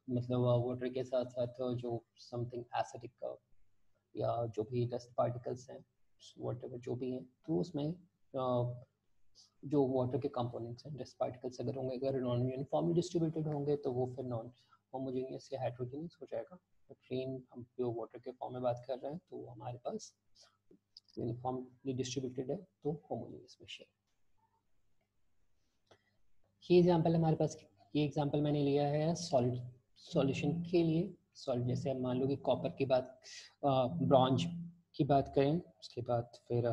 मतलब वाटर के साथ साथ जो समथिंग एसिडिक का या जो भी डस्ट पार्टिकल्स हैं, वाटर जो भी हैं, तो उसमें जो वाटर के कंपोनेंट्स हैं, डस्ट पार्टिकल्स अगर होंगे, अगर नॉन यूनिफॉर्मली डिस्ट्रीब्यूटेड होंगे तो वो फिर नॉन होमोजेनियस या हेट्रोजेनियस हो जाएगा। रेन हम प्योर वाटर के फॉर्म में बात कर रहे हैं, तो हमारे पास यूनिफॉर्मली डिस्ट्रीब्यूटेड है, तो होमोजेनियस मिक्सचर। ये एग्जांपल हमारे पास, ये एग्जांपल मैंने लिया है सॉलिड सॉल्यूशन के लिए। सॉलिड जैसे हम मान लो कि कॉपर की बात, ब्रॉन्ज की बात करें, उसके बाद फिर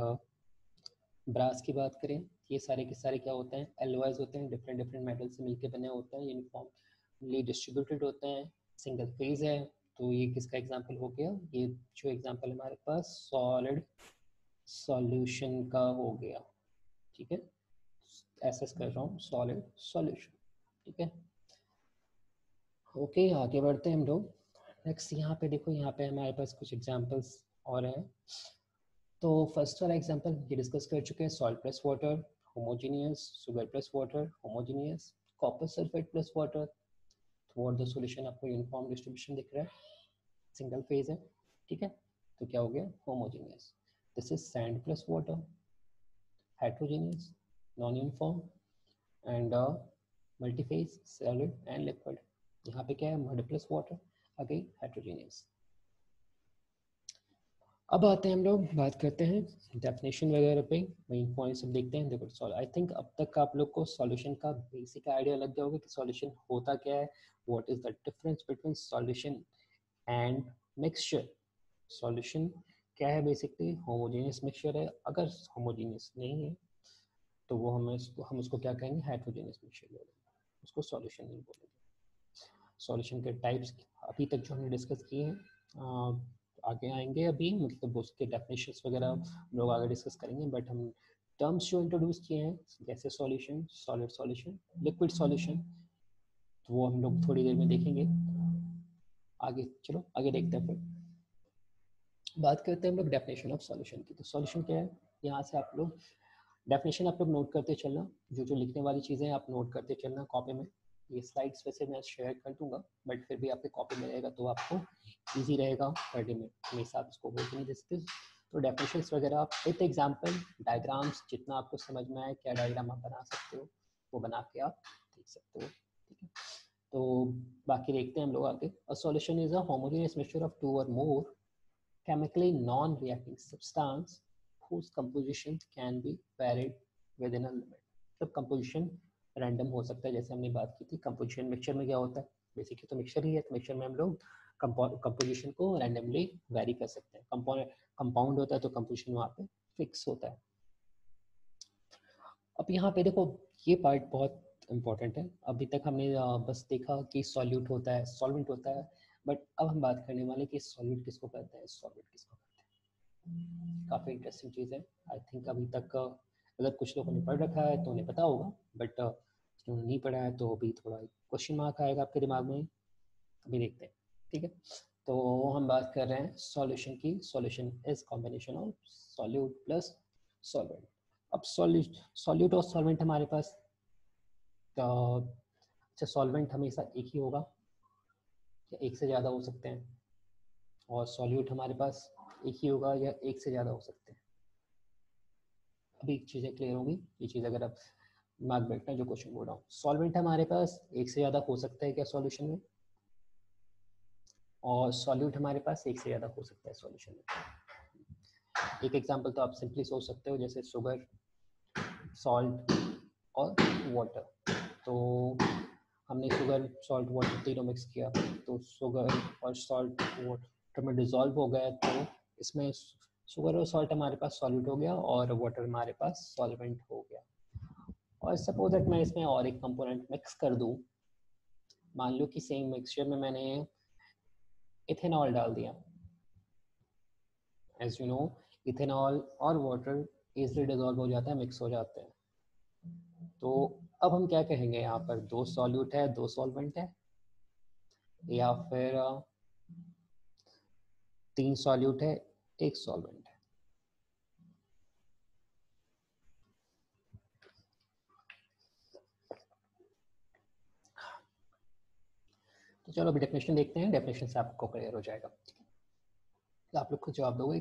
ब्रास की बात करें, ये सारे के सारे क्या होते हैं, एलॉयज होते हैं, डिफरेंट डिफरेंट मेटल से मिलकर बने होते हैं, यूनिफॉर्मली डिस्ट्रीब्यूटेड होते हैं, सिंगल फेज है। तो ये किसका एग्जांपल हो गया, ये जो एग्जांपल हमारे पास सॉलिड सॉल्यूशन का हो गया, ठीक है। एसेस कर रहा हूँ सॉलिड सॉल्यूशन, ठीक है। ओके आगे बढ़ते हैं हम लोग। नेक्स्ट यहाँ पे देखो, यहाँ पे हमारे पास कुछ एग्जांपल्स और हैं। तो फर्स्ट वाला एग्जांपल ये डिस्कस कर चुके हैं, salt plus water homogeneous, sugar plus water homogeneous, copper sulphate plus water through the solution आपको यूनिफॉर्म डिस्ट्रीब्यूशन दिख रहा है, सिंगल फेज है, ठीक है। तो क्या हो गया, homogeneous. This is sand plus water, heterogeneous, non uniform and multiphase, solid and liquid. यहाँ पे क्या है, mud plus water, again heterogeneous. अब आते हैं हम लोग, बात करते हैं डेफिनेशन वगैरह पे, मेन पॉइंट्स सब देखते हैं। देखो आई थिंक अब तक आप लोग को सॉल्यूशन का बेसिक आइडिया लग गया होगा कि सॉल्यूशन होता क्या है, what is the difference between solution and mixture. Solution क्या है बेसिकली, होमोजेनियस मिक्सचर है। अगर होमोजेनियस नहीं है तो वो हम उसको क्या कहेंगे, हेटेरोजेनियस मिक्सचर बोलेंगे, उसको सॉल्यूशन नहीं बोलेंगे। सॉल्यूशन के टाइप्स अभी तक जो हमने डिस्कस किए हैं, आगे आएंगे अभी, मतलब उसके डेफिनेशंस वगैरह हम लोग आगे डिस्कस करेंगे, बट हम टर्म्स जो इंट्रोड्यूस किए हैं जैसे solution, solid solution, liquid solution, तो वो हम लोग थोड़ी देर में देखेंगे आगे। चलो आगे देखते हैं, फिर बात करते हैं हम लोग डेफिनेशन ऑफ सॉल्यूशन की। तो सॉल्यूशन क्या है, यहाँ से आप लोग डेफिनेशन आप लोग नोट करते चलना, जो जो लिखने वाली चीज़ें आप नोट करते चलना कॉपी में। ये स्लाइड्स वैसे मैं शेयर कर दूंगा, बट फिर भी आपके कॉपी में रहेगा तो आपको इजी रहेगा पढ़ने में, मेरे साथ इसको हो नहीं डिस्कस। तो डेफिनेशंस वगैरह विद एग्जांपल, डायग्राम्स, जितना आपको समझ में आए क्या डायग्राम आप बना सकते हो वो बना के आप देख सकते हो, ठीक है। तो बाकी देखते हैं हम लोग आगे। A solution is a homogeneous mixture of two और more chemically non-reacting substance whose composition can be varied within a limit। तो composition रैंडम हो सकता है, जैसे हमने बात की थी कंपोजिशन मिक्सचर में क्या होता है, बेसिकली तो मिक्सचर ही है, तो मिक्सचर में हम लोग कंपोजिशन को रैंडमली वेरी कर सकते हैं। कंपाउंड होता है तो कंपोजिशन वहाँ पे फिक्स होता है। अब यहाँ पे देखो ये पार्ट बहुत इंपॉर्टेंट है। अभी तक हमने बस देखा कि सॉल्यूट होता है, सॉल्वेंट होता है, बट अब हम बात करने वाले कि सॉल्यूट किसको कहते हैं, सॉल्वेंट किसको कहते हैं। काफ़ी इंटरेस्टिंग चीज़ है। आई थिंक अभी तक अगर कुछ लोगों ने पढ़ रखा है तो उन्हें पता होगा, बट जिन्होंने नहीं पढ़ा है तो अभी थोड़ा क्वेश्चन मार्क आएगा आपके दिमाग में। अभी देखते हैं, ठीक है। तो हम बात कर रहे हैं सॉल्यूशन की। Solution is combination of solute plus solvent. अब सॉल्यूट और सॉल्वेंट हमारे पास, अच्छा सॉल्वेंट हमेशा एक ही होगा या एक से ज़्यादा हो सकते हैं, और सॉल्यूट हमारे पास एक ही होगा या एक से ज़्यादा हो सकते हैं। अभी चीज़ें क्लियर होंगी, ये चीज़ अगर आप दिमाग बैठना जो क्वेश्चन बोल रहा हूँ। सॉल्वेंट हमारे पास एक से ज़्यादा हो सकता है क्या सॉल्यूशन में, और सॉल्यूट हमारे पास एक से ज़्यादा हो सकता है सॉल्यूशन में। एक एग्जांपल तो आप सिंपली सोच सकते हो, जैसे शुगर, सॉल्ट और वाटर। तो हमने शुगर, सॉल्ट, वाटर तीनों मिक्स किया, तो शुगर और सॉल्ट वाटर में डिज़ोल्व हो गया, तो इसमें शुगर और सॉल्ट हमारे पास सॉल्यूट हो गया और वाटर हमारे पास सॉल्वेंट हो गया। और सपोज दैट मैं इसमें और एक कंपोनेंट मिक्स कर दूं, मान लो कि सेम मिक्सचर में मैंने इथेनॉल डाल दिया। एज यू नो इथेनॉल और वाटर इजीली डिजोल्व हो जाता है, मिक्स हो जाते हैं। तो अब हम क्या कहेंगे, यहाँ पर दो सॉल्यूट है दो सॉल्वेंट है, या फिर तीन सॉल्यूट है एक सॉल्वेंट है। तो चलो अभी डेफिनेशन देखते हैं, डेफिनेशन से आपको क्लियर हो जाएगा, तो आप लोग खुद जवाब दोगे।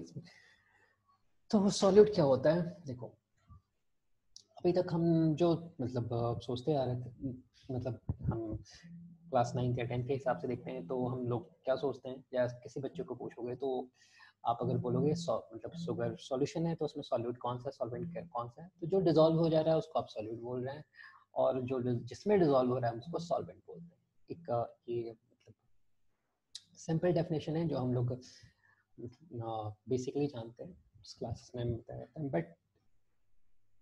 तो सॉल्यूट क्या होता है, देखो अभी तक हम जो मतलब सोचते आ रहे थे, मतलब हम क्लास 9 या 10 के हिसाब से देखते हैं, तो हम लोग क्या सोचते हैं, या किसी बच्चे को पूछोगे तो आप अगर बोलोगे मतलब शुगर सॉल्यूशन है तो उसमें सॉल्यूट कौन सा, सॉल्वेंट कौन सा है, तो जो डिजोल्व हो जा रहा है उसको आप सॉल्यूट बोल रहे हैं, और जो जिसमें डिजोल्व हो रहा है उसको सॉल्वेंट बोलते हैं। एक ये मतलब सिंपल डेफिनेशन है जो हम लोग बेसिकली जानते हैं, क्लासेस में बताया जाता है, बट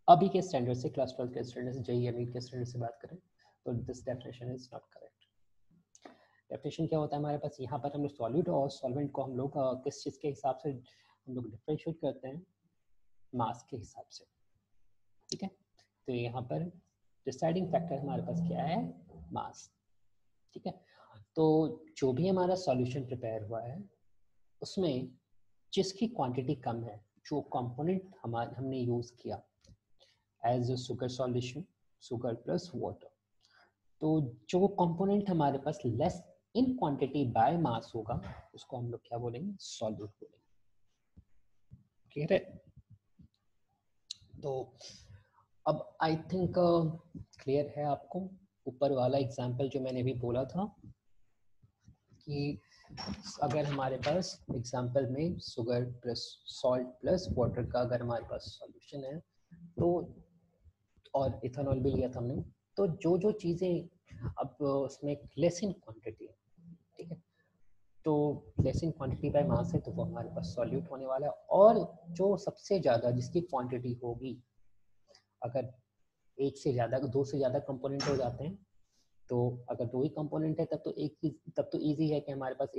अभी के स्टैंडर्ड से, क्लास 12 के स्टैंडर्ड से, JEE के स्टैंडर्ड से बात करें तो this definition is not correct. Definition क्या होता है हमारे पास, यहाँ पर हम लोग सॉल्यूट और सॉल्वेंट को हम लोग किस चीज़ के हिसाब से हम लोग डिफ्रेंशिएट करते हैं, मास के हिसाब से, ठीक है। तो यहाँ पर डिसाइडिंग फैक्टर हमारे पास क्या है, मास, ठीक है। तो जो भी हमारा सॉल्यूशन प्रिपेयर हुआ है उसमें जिसकी क्वांटिटी कम है, जो कंपोनेंट हमने यूज़ किया as a sugar solution, sugar plus water, तो जो कंपोनेंट हमारे पास less in quantity by mass होगा उसको हम लोग क्या बोलेंगे, सॉल्यूट बोलेंगे, क्लियर है। तो अब आई थिंक क्लियर है आपको ऊपर वाला एग्जांपल जो मैंने अभी बोला था, कि अगर हमारे पास एग्जांपल में sugar plus salt plus water का अगर हमारे पास सॉल्यूशन है, तो और इथेनॉल भी लिया था हमने, तो जो जो चीज़ें अब उसमें लेस इन क्वांटिटी है, ठीक है, तो लेस इन क्वांटिटी बाय मास है तो वो हमारे पास सॉल्यूट होने वाला है। और जो सबसे ज़्यादा जिसकी क्वांटिटी होगी, अगर एक से ज़्यादा, दो से ज़्यादा कंपोनेंट हो जाते हैं, तो अगर दो ही कंपोनेंट है तब तो इजी है कि हमारे पास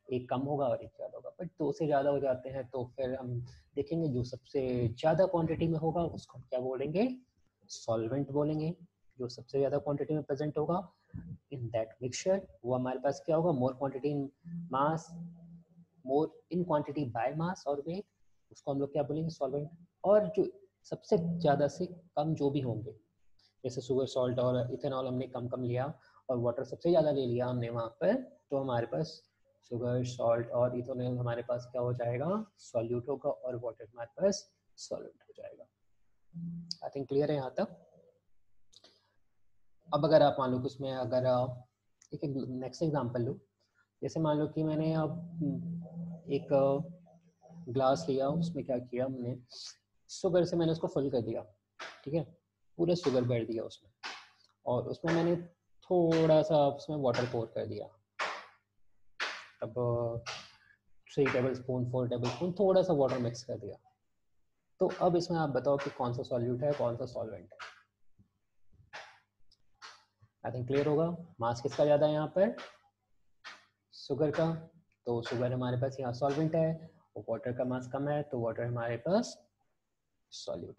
एक कम होगा और एक ज़्यादा होगा। बट दो से ज़्यादा हो जाते हैं तो फिर हम देखेंगे जो सबसे ज़्यादा क्वांटिटी में होगा उसको हम क्या बोलेंगे, सॉल्वेंट बोलेंगे। जो सबसे ज़्यादा क्वांटिटी में प्रेजेंट होगा इन दैट मिक्सचर, वो हमारे पास क्या होगा, more quantity in mass, more in quantity by मास और वेट, उसको हम लोग क्या बोलेंगे, सॉल्वेंट। और जो सबसे ज़्यादा से कम जो भी होंगे, जैसे शुगर, सॉल्ट और इथेनॉल हमने कम कम लिया और वाटर सबसे ज़्यादा ले लिया हमने वहाँ पर, तो हमारे पास शुगर, सॉल्ट और इथेनॉल हमारे पास क्या हो जाएगा, सॉल्यूट होगा, और वाटर हमारे पास सॉल्वेंट हो जाएगा। आई थिंक क्लियर है यहाँ तक। अब अगर आप मान लो कि उसमें अगर एक नेक्स्ट एग्जांपल लो, जैसे मान लो कि मैंने अब एक ग्लास लिया, उसमें क्या किया हमने, शुगर से मैंने उसको फुल कर दिया, ठीक है, पूरा शुगर भर दिया उसमें, और उसमें मैंने थोड़ा सा उसमें वाटर पोर कर दिया। अब 3 टेबल स्पून 4 टेबल स्पून थोड़ा सा वाटर मिक्स कर दिया। तो अब इसमें आप बताओ कि कौन सा सॉल्यूट है, कौन सा सॉल्वेंट है। आई थिंक क्लियर होगा। मास किसका ज़्यादा है यहाँ पर, शुगर का, तो शुगर हमारे पास यहाँ सॉल्वेंट है, और वाटर का मास कम है तो वाटर हमारे पास सॉल्यूट,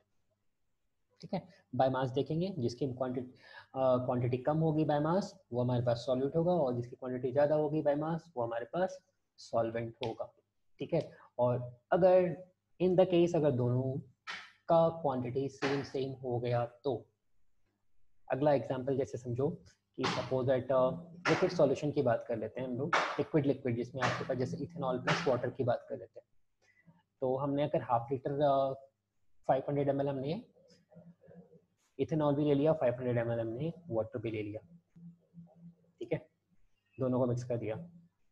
ठीक है। बाय मास देखेंगे, जिसकी क्वांटिटी कम होगी बाय मास वो हमारे पास सॉल्यूट होगा, और जिसकी क्वांटिटी ज़्यादा होगी बाय मास वो हमारे पास सॉल्वेंट होगा, ठीक है। और अगर इन द केस अगर दोनों का क्वांटिटी सेम सेम हो गया, तो अगला एग्जांपल जैसे समझो कि सपोज दैट लिक्विड सॉल्यूशन की बात कर लेते हैं हम लोग, लिक्विड जिसमें आपके पास जैसे इथेनॉल प्लस वाटर की बात कर लेते हैं। तो हमने अगर हाफ लीटर 500 ml हमने इथेनॉल भी ले लिया, 500 ml हमने वाटर भी ले लिया, ठीक है, दोनों को मिक्स कर दिया।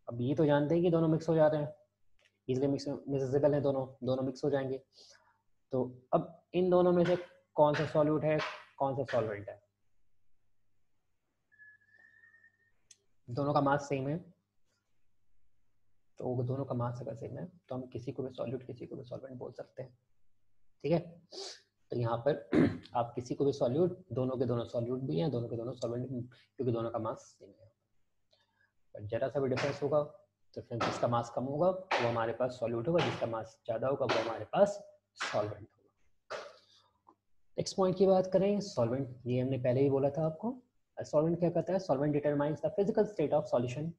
अब ये तो जानते हैं कि दोनों मिक्स हो जाते हैं, इजिली मिक्सेबल है, दोनों मिक्स हो जाएंगे। तो अब इन दोनों में से कौन सा सॉल्यूट है, कौन सा सॉल्वेंट है, दोनों का मास सेम है, तो दोनों का मास अगर सेम है तो हम किसी को भी सॉल्यूट किसी को भी सॉल्वेंट बोल सकते हैं, ठीक है। तो यहाँ पर आप किसी को भी सॉल्यूट, दोनों के दोनों सॉल्यूट भी हैं, दोनों के दोनों सॉल्वेंट, क्योंकि दोनों का मास सेम है। पर जरा सा भी डिफरेंस होगा तो फिर जिसका मास कम होगा वो हमारे पास सॉल्यूट होगा, जिसका मास ज़्यादा होगा वो हमारे पास सॉल्वेंट होगा। नेक्स्ट पॉइंट की बात करें, सॉल्वेंट, ये हमने पहले ही बोला था आपको। सॉल्वेंट क्या कहता है, solvent determines the physical state of solution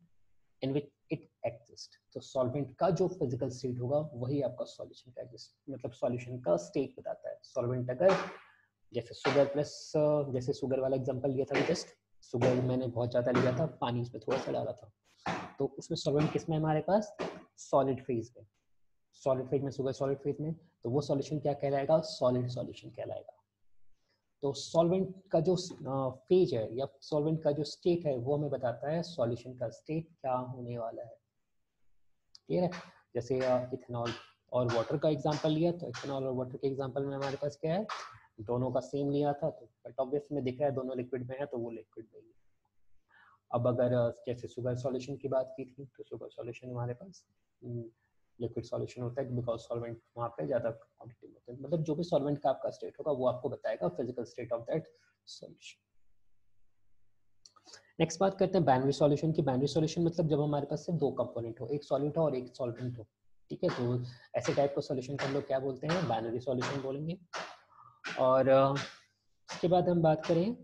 in which it exist. तो सॉल्वेंट का जो फिजिकल स्टेट होगा वही आपका सॉल्यूशन का एग्जिस्ट, मतलब सॉल्यूशन का स्टेट बताता है। सॉल्वेंट अगर जैसे शुगर प्लस, जैसे शुगर वाला एग्जांपल लिया था जस्ट, शुगर मैंने बहुत ज़्यादा लिया था, पानी उसमें थोड़ा सा डाला था, तो उसमें सॉल्वेंट किस में हमारे पास, सॉलिड फेज में, सॉलिड फेज में शुगर सॉलिड फेज में, तो वो सॉल्यूशन क्या कहलाएगा, सॉलिड सॉल्यूशन कहलाएगा। तो सॉल्वेंट का जो फेज है या सॉल्वेंट का जो स्टेट है वो हमें बताता है सॉल्यूशन का स्टेट क्या होने वाला है, ठीक है। जैसे इथेनॉल और वाटर का एग्जांपल लिया, तो इथेनॉल और वाटर के एग्जांपल में हमारे पास क्या है, दोनों का सेम लिया था, तो बट ऑब्वियस में दिख रहा है दोनों लिक्विड में है तो वो लिक्विड में ही है। अब अगर जैसे शुगर सॉल्यूशन की बात की थी, तो शुगर सॉल्यूशन हमारे पास लिक्विड सॉल्यूशन होता है, बिकॉज सॉल्वेंट वहाँ पे ज़्यादा क्वांटिटी में होता है, मतलब जो भी सॉल्वेंट का आपका स्टेट होगा वो आपको बताएगा physical state of that solution. Next बात करते हैं बाइनरी सॉल्यूशन की। बाइनरी सॉल्यूशन मतलब जब हमारे पास सिर्फ दो कंपोनेंट हो, एक सॉल्यूट हो और एक सॉल्वेंट हो, ठीक है, तो ऐसे टाइप का सॉल्यूशन को हम लोग क्या बोलते हैं, बाइनरी सॉल्यूशन बोलेंगे। और उसके बाद हम बात करें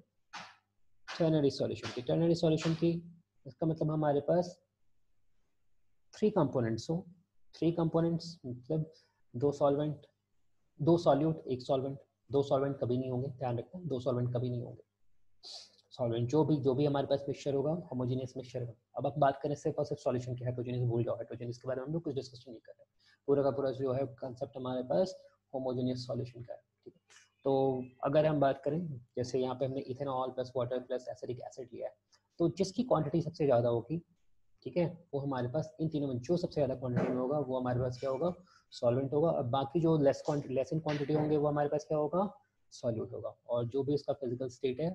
टर्नरी सॉल्यूशन की। टर्नरी सॉल्यूशन की इसका मतलब हमारे पास 3 कंपोनेंट्स हो, 3 कंपोनेंट्स मतलब दो सॉल्वेंट, दो सॉल्यूट एक सॉल्वेंट, दो सॉल्वेंट कभी नहीं होंगे, ध्यान रखना, दो सॉल्वेंट कभी नहीं होंगे। सॉल्वेंट जो भी हमारे पास मिक्सचर होगा होमोजेनियस मिक्सचर होगा। अब आप बात करें सिर्फ और सिर्फ सॉल्यूशन की, हेटेरोजेनियस भूल जाओ, हेटेरोजेनियस के बारे में हम लोग कुछ डिस्कशन नहीं कर रहे, पूरा का पूरा जो है कंसेप्ट हमारे पास होमोजेनियस सॉल्यूशन का है, ठीक है। तो अगर हम बात करें, जैसे यहाँ पे हमने ethanol plus water plus acetic acid लिया है, तो जिसकी क्वांटिटी सबसे ज़्यादा होगी, ठीक है, वो हमारे पास इन तीनों में जो सबसे ज़्यादा क्वांटिटी में होगा वो हमारे पास क्या होगा, सॉल्वेंट होगा। और बाकी जो लेस इन क्वांटिटी होंगे वो हमारे पास क्या होगा, सॉल्यूट होगा। और जो भी इसका फिजिकल स्टेट है,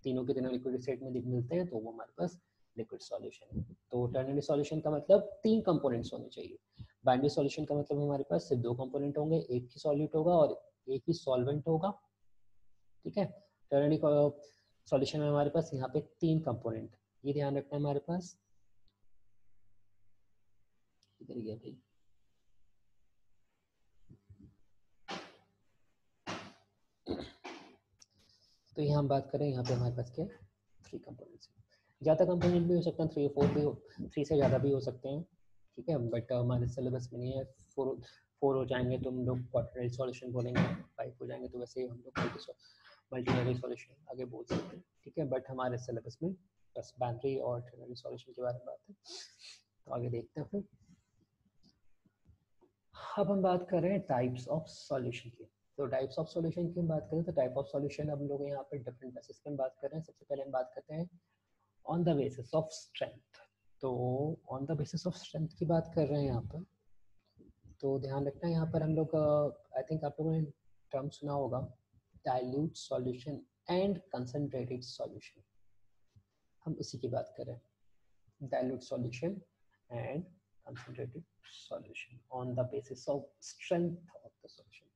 तीनों के तीनों लिक्विड स्टेट में मिलते हैं तो वो हमारे पास लिक्विड सॉल्यूशन। तो टर्नरी सॉल्यूशन का मतलब 3 कंपोनेंट्स होने चाहिए। बाइनरी सॉल्यूशन का मतलब हमारे पास सिर्फ 2 कंपोनेंट होंगे, एक ही सॉल्यूट होगा और एक ही सॉल्वेंट होगा, ठीक है। टर्नरी सॉल्यूशन में हमारे पास यहाँ पे 3 कंपोनेंट, ये ध्यान रखना है हमारे पास। इधर गया भाई, तो यहाँ हम बात करें, यहाँ पे हमारे पास क्या 3 कंपोनेंट्स, ज़्यादा कंपोनेंट भी हो सकते हैं, 3 और 4 भी हो, 3 से ज़्यादा भी हो सकते हैं, ठीक है। बट हमारे सिलेबस में नहीं है। 4 हो जाएंगे तो हम लोग क्वाड्रेटिक सॉल्यूशन बोलेंगे, 5 हो जाएंगे तो वैसे हम लोग मल्टीनरी सॉल्यूशन आगे बोल सकते हैं, ठीक है। बट हमारे सिलेबस में बस बाइनरी और टर्नरी सॉल्यूशन के बारे में बात है, तो आगे देखते हैं फिर। अब हम बात कर रहे हैं टाइप्स ऑफ सॉल्यूशन की। तो टाइप्स ऑफ सॉल्यूशन की हम बात करें तो टाइप ऑफ सॉल्यूशन हम लोग यहाँ पे डिफरेंट बेसिस पे बात कर रहे हैं। सबसे पहले हम बात करते हैं on the basis of strength. तो on the basis of strength की बात कर रहे हैं यहाँ पर, तो ध्यान रखना है यहाँ पर हम लोग, आई थिंक आप लोगों ने टर्म सुना होगा, dilute solution and concentrated solution, हम उसी की बात कर रहे हैं। Dilute solution and concentrated solution on the basis of strength of the solution.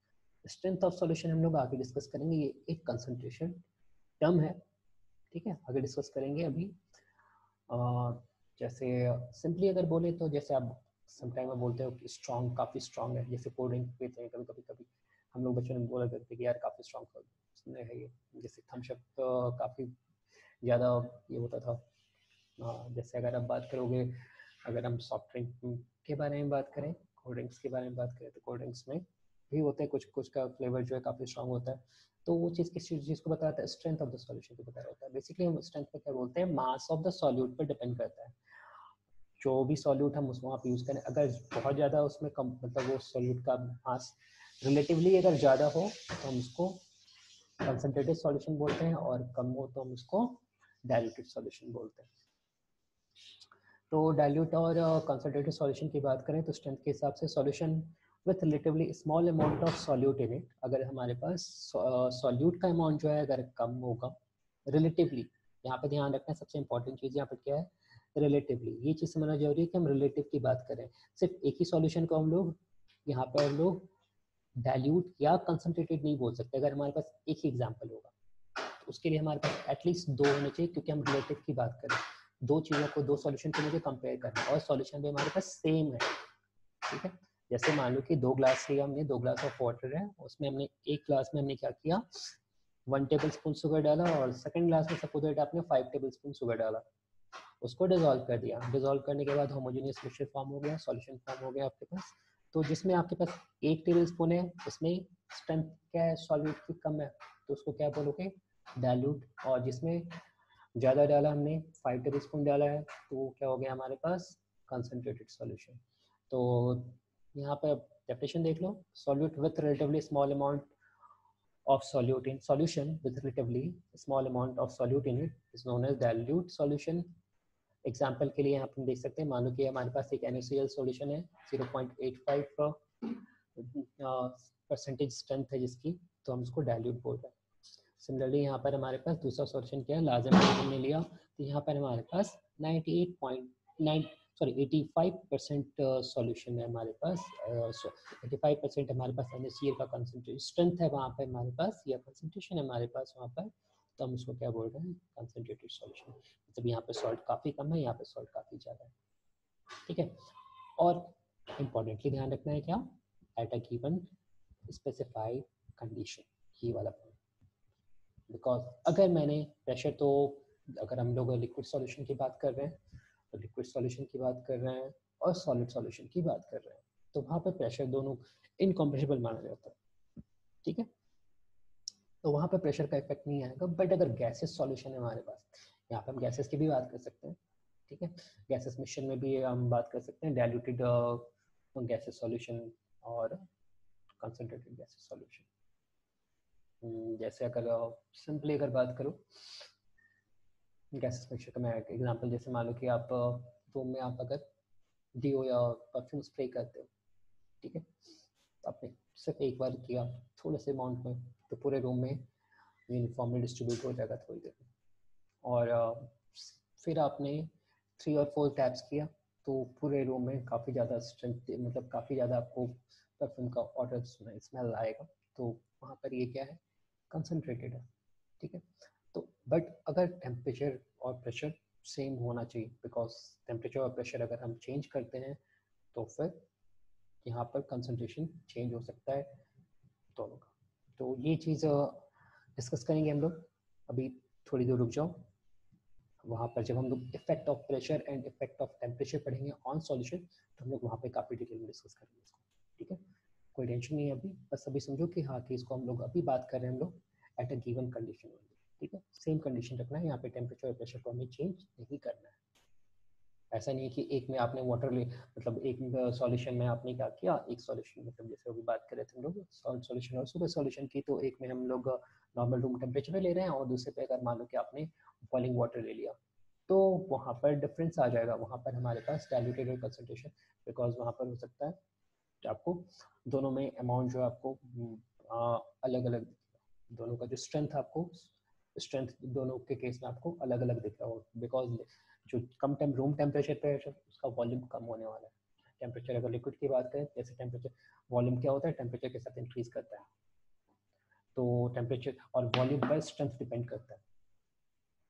Strength of solution हम लोग आगे डिस्कस करेंगे, ये एक कंसंट्रेशन टर्म है, ठीक है, आगे डिस्कस करेंगे। अभी जैसे सिंपली अगर बोले तो जैसे आप समटाइम में बोलते हो कि स्ट्रॉन्ग, काफ़ी स्ट्रॉन्ग है, जैसे कोल्ड ड्रिंक पीते हैं कभी कभी हम लोग बच्चों में बोला करते कि यार काफ़ी स्ट्रॉन्ग है ये, जैसे थम्सअप काफ़ी ज़्यादा ये होता था। जैसे अगर आप बात करोगे, अगर हम सॉफ्ट ड्रिंक के बारे में बात करें, कोल्ड ड्रिंक्स के बारे में बात करें, तो कोल्ड ड्रिंक्स में भी होते हैं कुछ कुछ का फ्लेवर जो है काफ़ी स्ट्रॉन्ग होता है। तो वो चीज़ किस चीज़ को बताता है, स्ट्रेंथ ऑफ द सॉल्यूशन को बता रहा होता है। बेसिकली हम स्ट्रेंथ पे क्या बोलते हैं, मास ऑफ द सॉल्यूट पर डिपेंड करता है। जो भी सॉल्यूट हम उसको आप यूज़ करें, अगर बहुत ज़्यादा उसमें कम, मतलब वो सॉल्यूट का मास रिलेटिवली अगर ज़्यादा हो तो हम उसको कंसंट्रेटेड सॉल्यूशन बोलते हैं, और कम हो तो हम उसको डाइल्यूटेड सॉल्यूशन बोलते हैं। तो डाइल्यूट और कंसंट्रेटेड सॉल्यूशन की बात करें तो स्ट्रेंथ के हिसाब से solution with relatively small amount of solute in it, अगर हमारे पास सॉल्यूट का अमाउंट जो है अगर कम होगा रिलेटिवली, यहाँ पे ध्यान रखना है सबसे इंपॉर्टेंट चीज़ यहाँ पे क्या है, रिलेटिवली। ये चीज़ समझना जरूरी है कि हम रिलेटिव की बात करें, सिर्फ एक ही सॉल्यूशन को हम लोग यहाँ पे हम लोग डाइल्यूट या कंसंट्रेटेड नहीं बोल सकते। अगर हमारे पास एक ही एग्जाम्पल होगा तो उसके लिए हमारे पास एटलीस्ट 2 होने चाहिए, क्योंकि हम रिलेटिव की बात करें, दो चीज़ों को, दो सॉल्यूशन को मुझे कंपेयर करना है और सॉल्यूशन भी हमारे पास सेम है, ठीक है। जैसे मान लो कि 2 ग्लास लिया हमने, 2 ग्लास ऑफ वाटर है, उसमें हमने एक ग्लास में हमने क्या किया, 1 टेबल स्पून शुगर डाला, और सेकंड ग्लास में सपोज दैट आपने 5 टेबल स्पून शुगर डाला, उसको डिजोल्व कर दिया। डिजोल्व करने के बाद होमोजेनियस मिक्सचर फॉर्म हो गया, सॉल्यूशन फॉर्म हो गया आपके पास। तो जिसमें आपके पास 1 टेबल स्पून है उसमें स्ट्रेंथ क्या है, सॉल्यूट की कम है, तो उसको क्या बोलोगे, डाइल्यूट। और जिसमें ज़्यादा डाला हमने, 5 टेबल स्पून डाला है, तो क्या हो गया हमारे पास, कंसंट्रेटेड सॉल्यूशन। तो यहाँ पर डेफिनेशन देख लो, solute with relatively small amount of solute in solution with relatively small amount of solute in it is known as dilute solution. Example के लिए यहाँ पर देख सकते हैं, मान लो कि हमारे पास एक NaCl सॉल्यूशन है, 0.85 परसेंटेज स्ट्रेंथ है जिसकी, तो हम उसको डाइल्यूट बोल रहे हैं। सिमिलरली यहाँ पर हमारे पास दूसरा सॉल्यूशन क्या है, लार्ज अमाउंट हमने लिया, तो यहाँ पर हमारे पास 85% सॉल्यूशन है हमारे पास, 85% हमारे पास NaCl का कंसंट्रेशन स्ट्रेंथ है वहाँ पर हमारे पास, या कंसंट्रेशन है हमारे पास वहाँ पर, तो हम उसको क्या बोल रहे हैं, कंसंट्रेटेड सॉल्यूशन। मतलब यहाँ पे सॉल्ट काफ़ी कम है, यहाँ पे सॉल्ट काफ़ी ज़्यादा है, ठीक है। और इम्पॉर्टेंटली ध्यान रखना है क्या, at a given specified condition, ये वाला पॉइंट। बिकॉज अगर मैंने प्रेशर, तो अगर हम लोग लिक्विड सॉल्यूशन की बात कर रहे हैं तो लिक्विड सॉल्यूशन की बात कर रहे हैं, और सॉलिड सॉल्यूशन की बात कर रहे हैं, तो वहाँ पर प्रेशर दोनों इनकम्प्रेसिबल माना जाता है, ठीक है। तो वहाँ पर प्रेशर का इफेक्ट नहीं आएगा। बट अगर गैसेस सॉल्यूशन है हमारे पास, यहाँ पे हम गैसेस की भी बात कर सकते हैं, ठीक है, गैसेस मिक्सचर में भी हम बात कर सकते हैं, डाइल्यूटेड गैसेस सॉल्यूशन और कंसंट्रेटेड गैसेस सॉल्यूशन। जैसे अगर सिंपली अगर बात करूँ गैसेस मिक्सचर का, मैं एक एग्जांपल, जैसे मान लो कि आप रूम में आप अगर डीओ या परफ्यूम स्प्रे करते हो, ठीक है, तो आपने सिर्फ एक बार किया थोड़े से अमाउंट में, तो पूरे रूम में यूनिफॉर्मली डिस्ट्रीब्यूट हो जाएगा थोड़ी देर में। और फिर आपने 3 और 4 टैप्स किया तो पूरे रूम में काफ़ी ज़्यादा स्ट्रेंथ, मतलब काफ़ी ज़्यादा आपको परफ्यूम का ऑर्डर स्मेल आएगा। तो वहाँ पर ये क्या है, कंसनट्रेटेड है, ठीक है। तो बट अगर टेम्परेचर और प्रेशर सेम होना चाहिए, बिकॉज टेम्परेचर और प्रेशर अगर हम चेंज करते हैं तो फिर यहाँ पर कंसनट्रेशन चेंज हो सकता है दोनों का। तो ये चीज़ डिस्कस करेंगे हम लोग। अभी थोड़ी देर रुक जाओ, वहाँ पर जब हम लोग effect of pressure and effect of temperature पढ़ेंगे ऑन सॉल्यूशन, तो हम लोग वहाँ पे काफ़ी डिटेल में डिस्कस करेंगे इसको, ठीक है। कोई टेंशन नहीं है अभी, बस अभी समझो कि हाँ कि इसको हम लोग अभी बात कर रहे हैं हम लोग at a given condition only, ठीक है। सेम कंडीशन रखना है यहाँ पे, टेम्परेचर और प्रेशर को हमें चेंज नहीं करना है। ऐसा नहीं है कि एक में आपने वाटर ले, मतलब एक सॉल्यूशन में आपने क्या किया, एक सॉल्यूशन मतलब जैसे अभी बात कर रहे थे हम लोग सॉल्ट सॉल्यूशन और सुपर सॉल्यूशन की, तो एक में हम लोग नॉर्मल रूम टेम्परेचर में ले रहे हैं और दूसरे पे अगर मान लो कि आपने बॉइलिंग वाटर ले लिया, तो वहाँ पर डिफरेंस आ जाएगा। वहाँ पर हमारे पास डाइल्यूटेड कंसंट्रेशन, बिकॉज वहाँ पर हो सकता है कि आपको दोनों में अमाउंट जो है आपको अलग अलग, दोनों का जो स्ट्रेंथ आपको, स्ट्रेंथ दोनों के केस में आपको अलग अलग दिख रहा हो, बिकॉज जो कम रूम टेम्परेचर पे है उसका वॉल्यूम कम होने वाला है। टेम्परेचर अगर लिक्विड की बात करें, जैसे टेम्परेचर वॉल्यूम क्या होता है, टेम्परेचर के साथ इंक्रीज करता है, तो टेम्परेचर और वॉल्यूम पर स्ट्रेंथ डिपेंड करता है,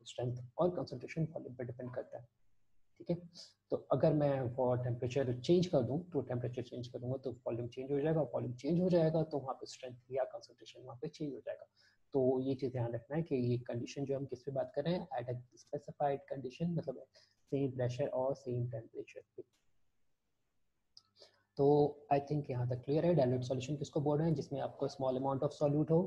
स्ट्रेंथ और कंसंट्रेशन वॉल्यूम पर डिपेंड करता है, ठीक है। तो अगर मैं वो टेम्परेचर चेंज कर दूं, तो टेम्परेचर चेंज करूंगा तो वॉल्यूम चेंज हो जाएगा, वॉल्यूम चेंज हो जाएगा तो वहाँ पे स्ट्रेंथ या कंसंट्रेशन वहाँ पे चेंज हो जाएगा। तो ये चीज़ ध्यान रखना है कि ये कंडीशन जो हम किस पे बात कर रहे हैं, एट अ स्पेसिफाइड कंडीशन, मतलब सेम प्रेशर और सेम टेम्परेचर पे। तो आई थिंक यहाँ तक क्लियर है। डाइल्यूट सॉल्यूशन किसको बोल रहे हैं, जिसमें आपको स्मॉल अमाउंट ऑफ सॉल्यूट हो,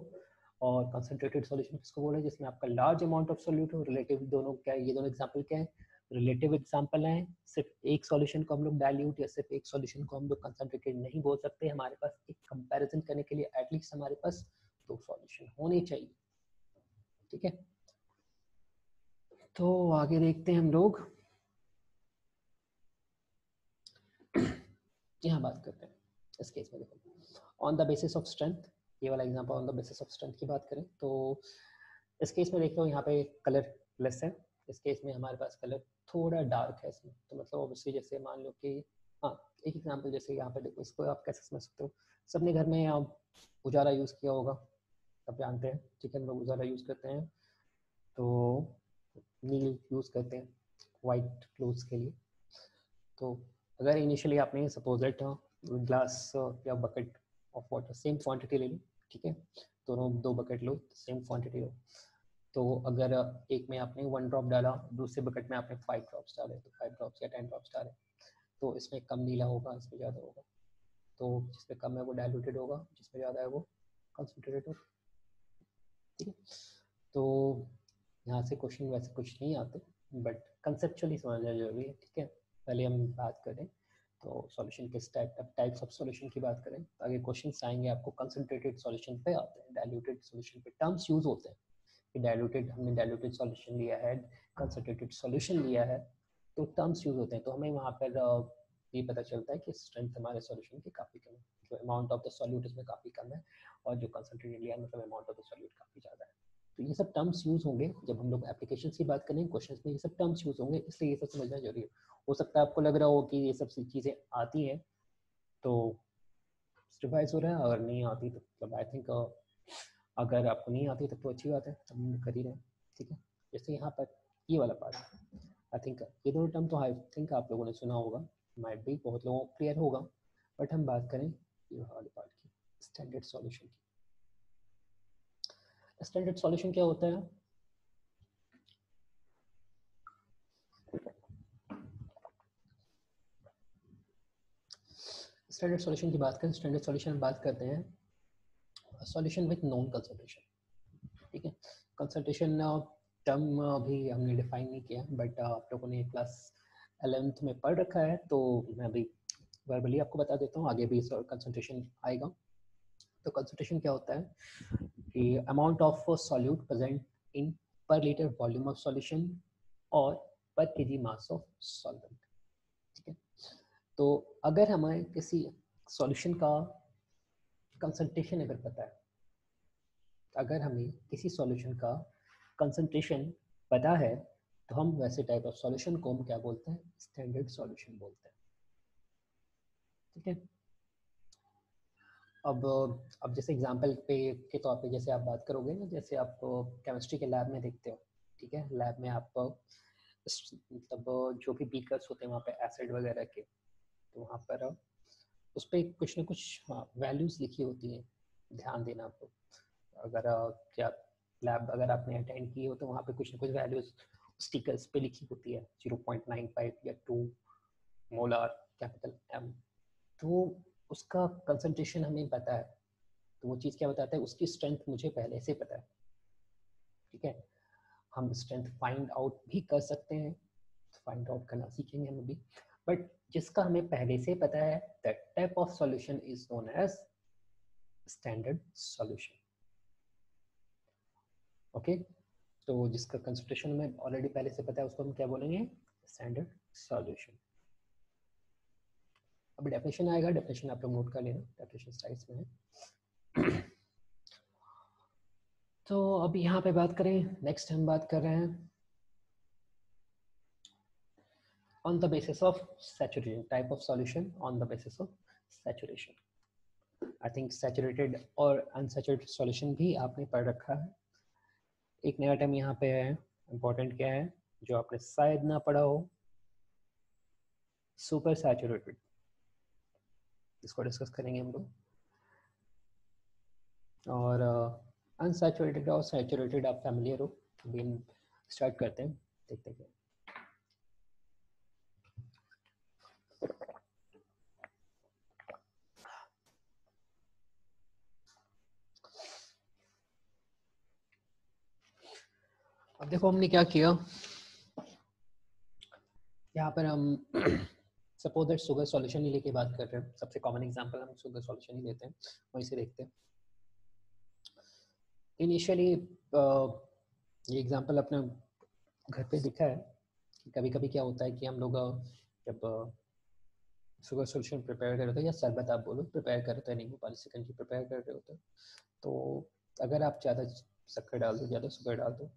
और कंसंट्रेटेड सॉल्यूशन किसको बोल रहे हैं, जिसमें आपका लार्ज अमाउंट ऑफ सॉल्यूट हो। रिलेटिव दोनों क्या है, ये दोनों एग्जांपल क्या है, रिलेटिव एग्जांपल हैं। सिर्फ एक सॉल्यूशन को हम लोग डाइल्यूट या सिर्फ एक सॉल्यूशन को हम लोग कंसंट्रेटेड नहीं बोल सकते। हमारे पास एक कंपैरिजन करने के लिए एटलीस्ट हमारे पास दो सॉल्यूशन होने चाहिए, ठीक है। तो आगे देखते हैं हम लोग, यहाँ बात करते हैं इस केस में। देखो on the basis of strength, ये वाला example on the basis of strength की बात करें तो इस केस में देख लो यहाँ पे कलर लेस है, इस केस में हमारे पास कलर थोड़ा डार्क है इसमें। तो मतलब ऑब्वियसली जैसे मान लो कि हाँ, एक एग्जांपल जैसे यहाँ पे देखो, इसको आप कैसे समझ सकते हो, सबने घर में आप उजाला यूज़ किया होगा, सब जानते हैं, ठीक है। हम लोग उजाला यूज़ करते हैं, तो नील यूज़ करते हैं वाइट क्लोथ्स के लिए। तो अगर इनिशियली आपने सपोज दैट ग्लास या bucket of water same quantity ले ली, ठीक है, दोनों दो बकेट लो, सेम क्वांटिटी लो, तो अगर एक में आपने 1 ड्रॉप डाला, दूसरे बकेट में आपने 5 ड्रॉप्स डाले, तो 5 ड्रॉप्स या 10 ड्रॉप्स डाले, तो इसमें कम नीला होगा, इसमें ज़्यादा होगा। तो जिसमें कम है वो डाइल्यूटेड होगा, जिसमें ज़्यादा है वो कंसंट्रेटेड होगा, ठीक है। तो यहाँ से क्वेश्चन वैसे कुछ नहीं आते, बट कंसेप्चुअली समझना जरूरी है, ठीक है। पहले हम बात करें तो सॉल्यूशन किस टाइप्स ऑफ सॉल्यूशन की बात करें, तो आगे क्वेश्चंस आएंगे आपको कंसंट्रेटेड सॉल्यूशन पे आते हैं, डाइल्यूटेड सॉल्यूशन पे टर्म्स यूज होते हैं कि डाइल्यूटेड, हमने डाइल्यूटेड सॉल्यूशन लिया है, कंसंट्रेटेड सॉल्यूशन लिया है, तो टर्म्स यूज होते हैं। तो हमें वहाँ पर ये पता चलता है कि स्ट्रेंथ हमारे सॉल्यूशन की काफ़ी कम है, जो अमाउंट ऑफ द सॉल्यूट इसमें काफ़ी कम है, और जो कंसंट्रेटेड लिया मतलब अमाउंट ऑफ द सॉल्यूट काफ़ी ज़्यादा है। तो ये सब टर्म्स यूज होंगे जब हम लोग एप्लीकेशन की बात करें, क्वेश्चन में ये सब टर्म्स यूज होंगे, इसलिए ये सब समझना जरूरी है। हो सकता है आपको लग रहा हो कि ये सब चीज़ें आती हैं तो रिवाइज हो रहा है, अगर नहीं आती तो मतलब आई थिंक अगर आपको नहीं आती तब तो अच्छी बात है, हम लोग कर ही रहे हैं, ठीक है। जैसे यहाँ पर ये वाला पार्ट, आई थिंक ये दोनों टर्म तो आई थिंक आप लोगों ने सुना होगा, माइट भी बहुत लोगों को क्लियर होगा, बट हम बात करें ये वाले पार्ट की, स्टैंडर्ड सॉल्यूशन की। स्टैंडर्ड सॉल्यूशन क्या होता है, स्टैंडर्ड सॉल्यूशन की बात करें, स्टैंडर्ड सॉल्यूशन बात करते हैं सॉल्यूशन विद नॉन कंसंट्रेशन, ठीक है। कंसंट्रेशन टर्म अभी हमने डिफाइन नहीं किया, बट आप लोगों ने क्लास 11th में पढ़ रखा है, तो मैं अभी वर्बली आपको बता देता हूँ, आगे भी कंसंट्रेशन आएगा। तो कंसंट्रेशन क्या होता है कि amount of solute present in पर लीटर वॉल्यूम ऑफ सॉल्यूशन और पर केजी मास ऑफ सॉल्वेंट, ठीक है। तो अगर हमें किसी सॉल्यूशन का कंसंट्रेशन अगर पता है, अगर हमें किसी सॉल्यूशन का कंसंट्रेशन पता है, तो हम वैसे टाइप ऑफ सॉल्यूशन को हम क्या बोलते हैं, स्टैंडर्ड सॉल्यूशन बोलते हैं। ठीक है, अब जैसे एग्जांपल पे के तौर पे जैसे आप बात करोगे ना, जैसे आप केमिस्ट्री के लैब में देखते हो, ठीक है, लैब में आप मतलब जो भी बीकर्स होते हैं वहाँ पे एसिड वगैरह के, तो वहाँ पर उस पर कुछ ना कुछ वैल्यूज लिखी होती हैं, ध्यान देना आपको। अगर क्या लैब अगर आपने अटेंड की हो तो वहाँ पे कुछ ना कुछ वैल्यूज स्टिकर्स पे लिखी होती है, 0.95 या 2 मोलार कैपिटल एम। तो उसका कंसंट्रेशन हमें पता है, तो वो चीज़ क्या बताता है, उसकी स्ट्रेंथ मुझे पहले से पता है। ठीक है, हम स्ट्रेंथ फाइंड आउट भी कर सकते हैं, फाइंड आउट करना सीखेंगे हम अभी, बट जिसका हमें पहले से पता है, that type of solution is known as standard solution. Okay, तो जिसका कंसंट्रेशन में ऑलरेडी पहले से पता है उसको हम क्या बोलेंगे, स्टैंडर्ड सॉल्यूशन। अभी डेफिनेशन आएगा, डेफिनेशन आप लोग नोट कर लेना, डेफिनेशन स्लाइड्स में है। तो अब यहाँ पे बात करें, नेक्स्ट हम बात कर रहे हैं on the basis of saturation, type of solution on the basis of saturation. I think saturated और unsaturated solution भी आपने पढ़ रखा है। एक नया टर्म यहाँ पे है, important क्या है, जो आपने शायद ना पढ़ा हो, सुपर सैचुरेटेड। इसको डिस्कस करेंगे हम लोग। और अनसैचुरेटेड और सैचुरेटेड आप फैमिलियर हो, अभी हम स्टार्ट करते हैं, देखते हैं। अब देखो हमने क्या किया, यहाँ पर हम सपोज दैट शुगर सॉल्यूशन ही लेके बात कर रहे हैं, सबसे कॉमन एग्जांपल हम शुगर सॉल्यूशन ही लेते हैं, वहीं से देखते हैं। इनिशियली ये एग्जांपल अपने घर पे दिखा है कि कभी कभी क्या होता है कि हम लोग जब शुगर सॉल्यूशन प्रिपेयर कर रहे होते हैं, या शरबत आप बोलो प्रिपेयर कर रहे हो, नींबू पानी शिकंजी प्रिपेयर कर रहे होते हैं, तो अगर आप ज़्यादा शक्कर डाल दो, ज़्यादा शुगर डाल दो,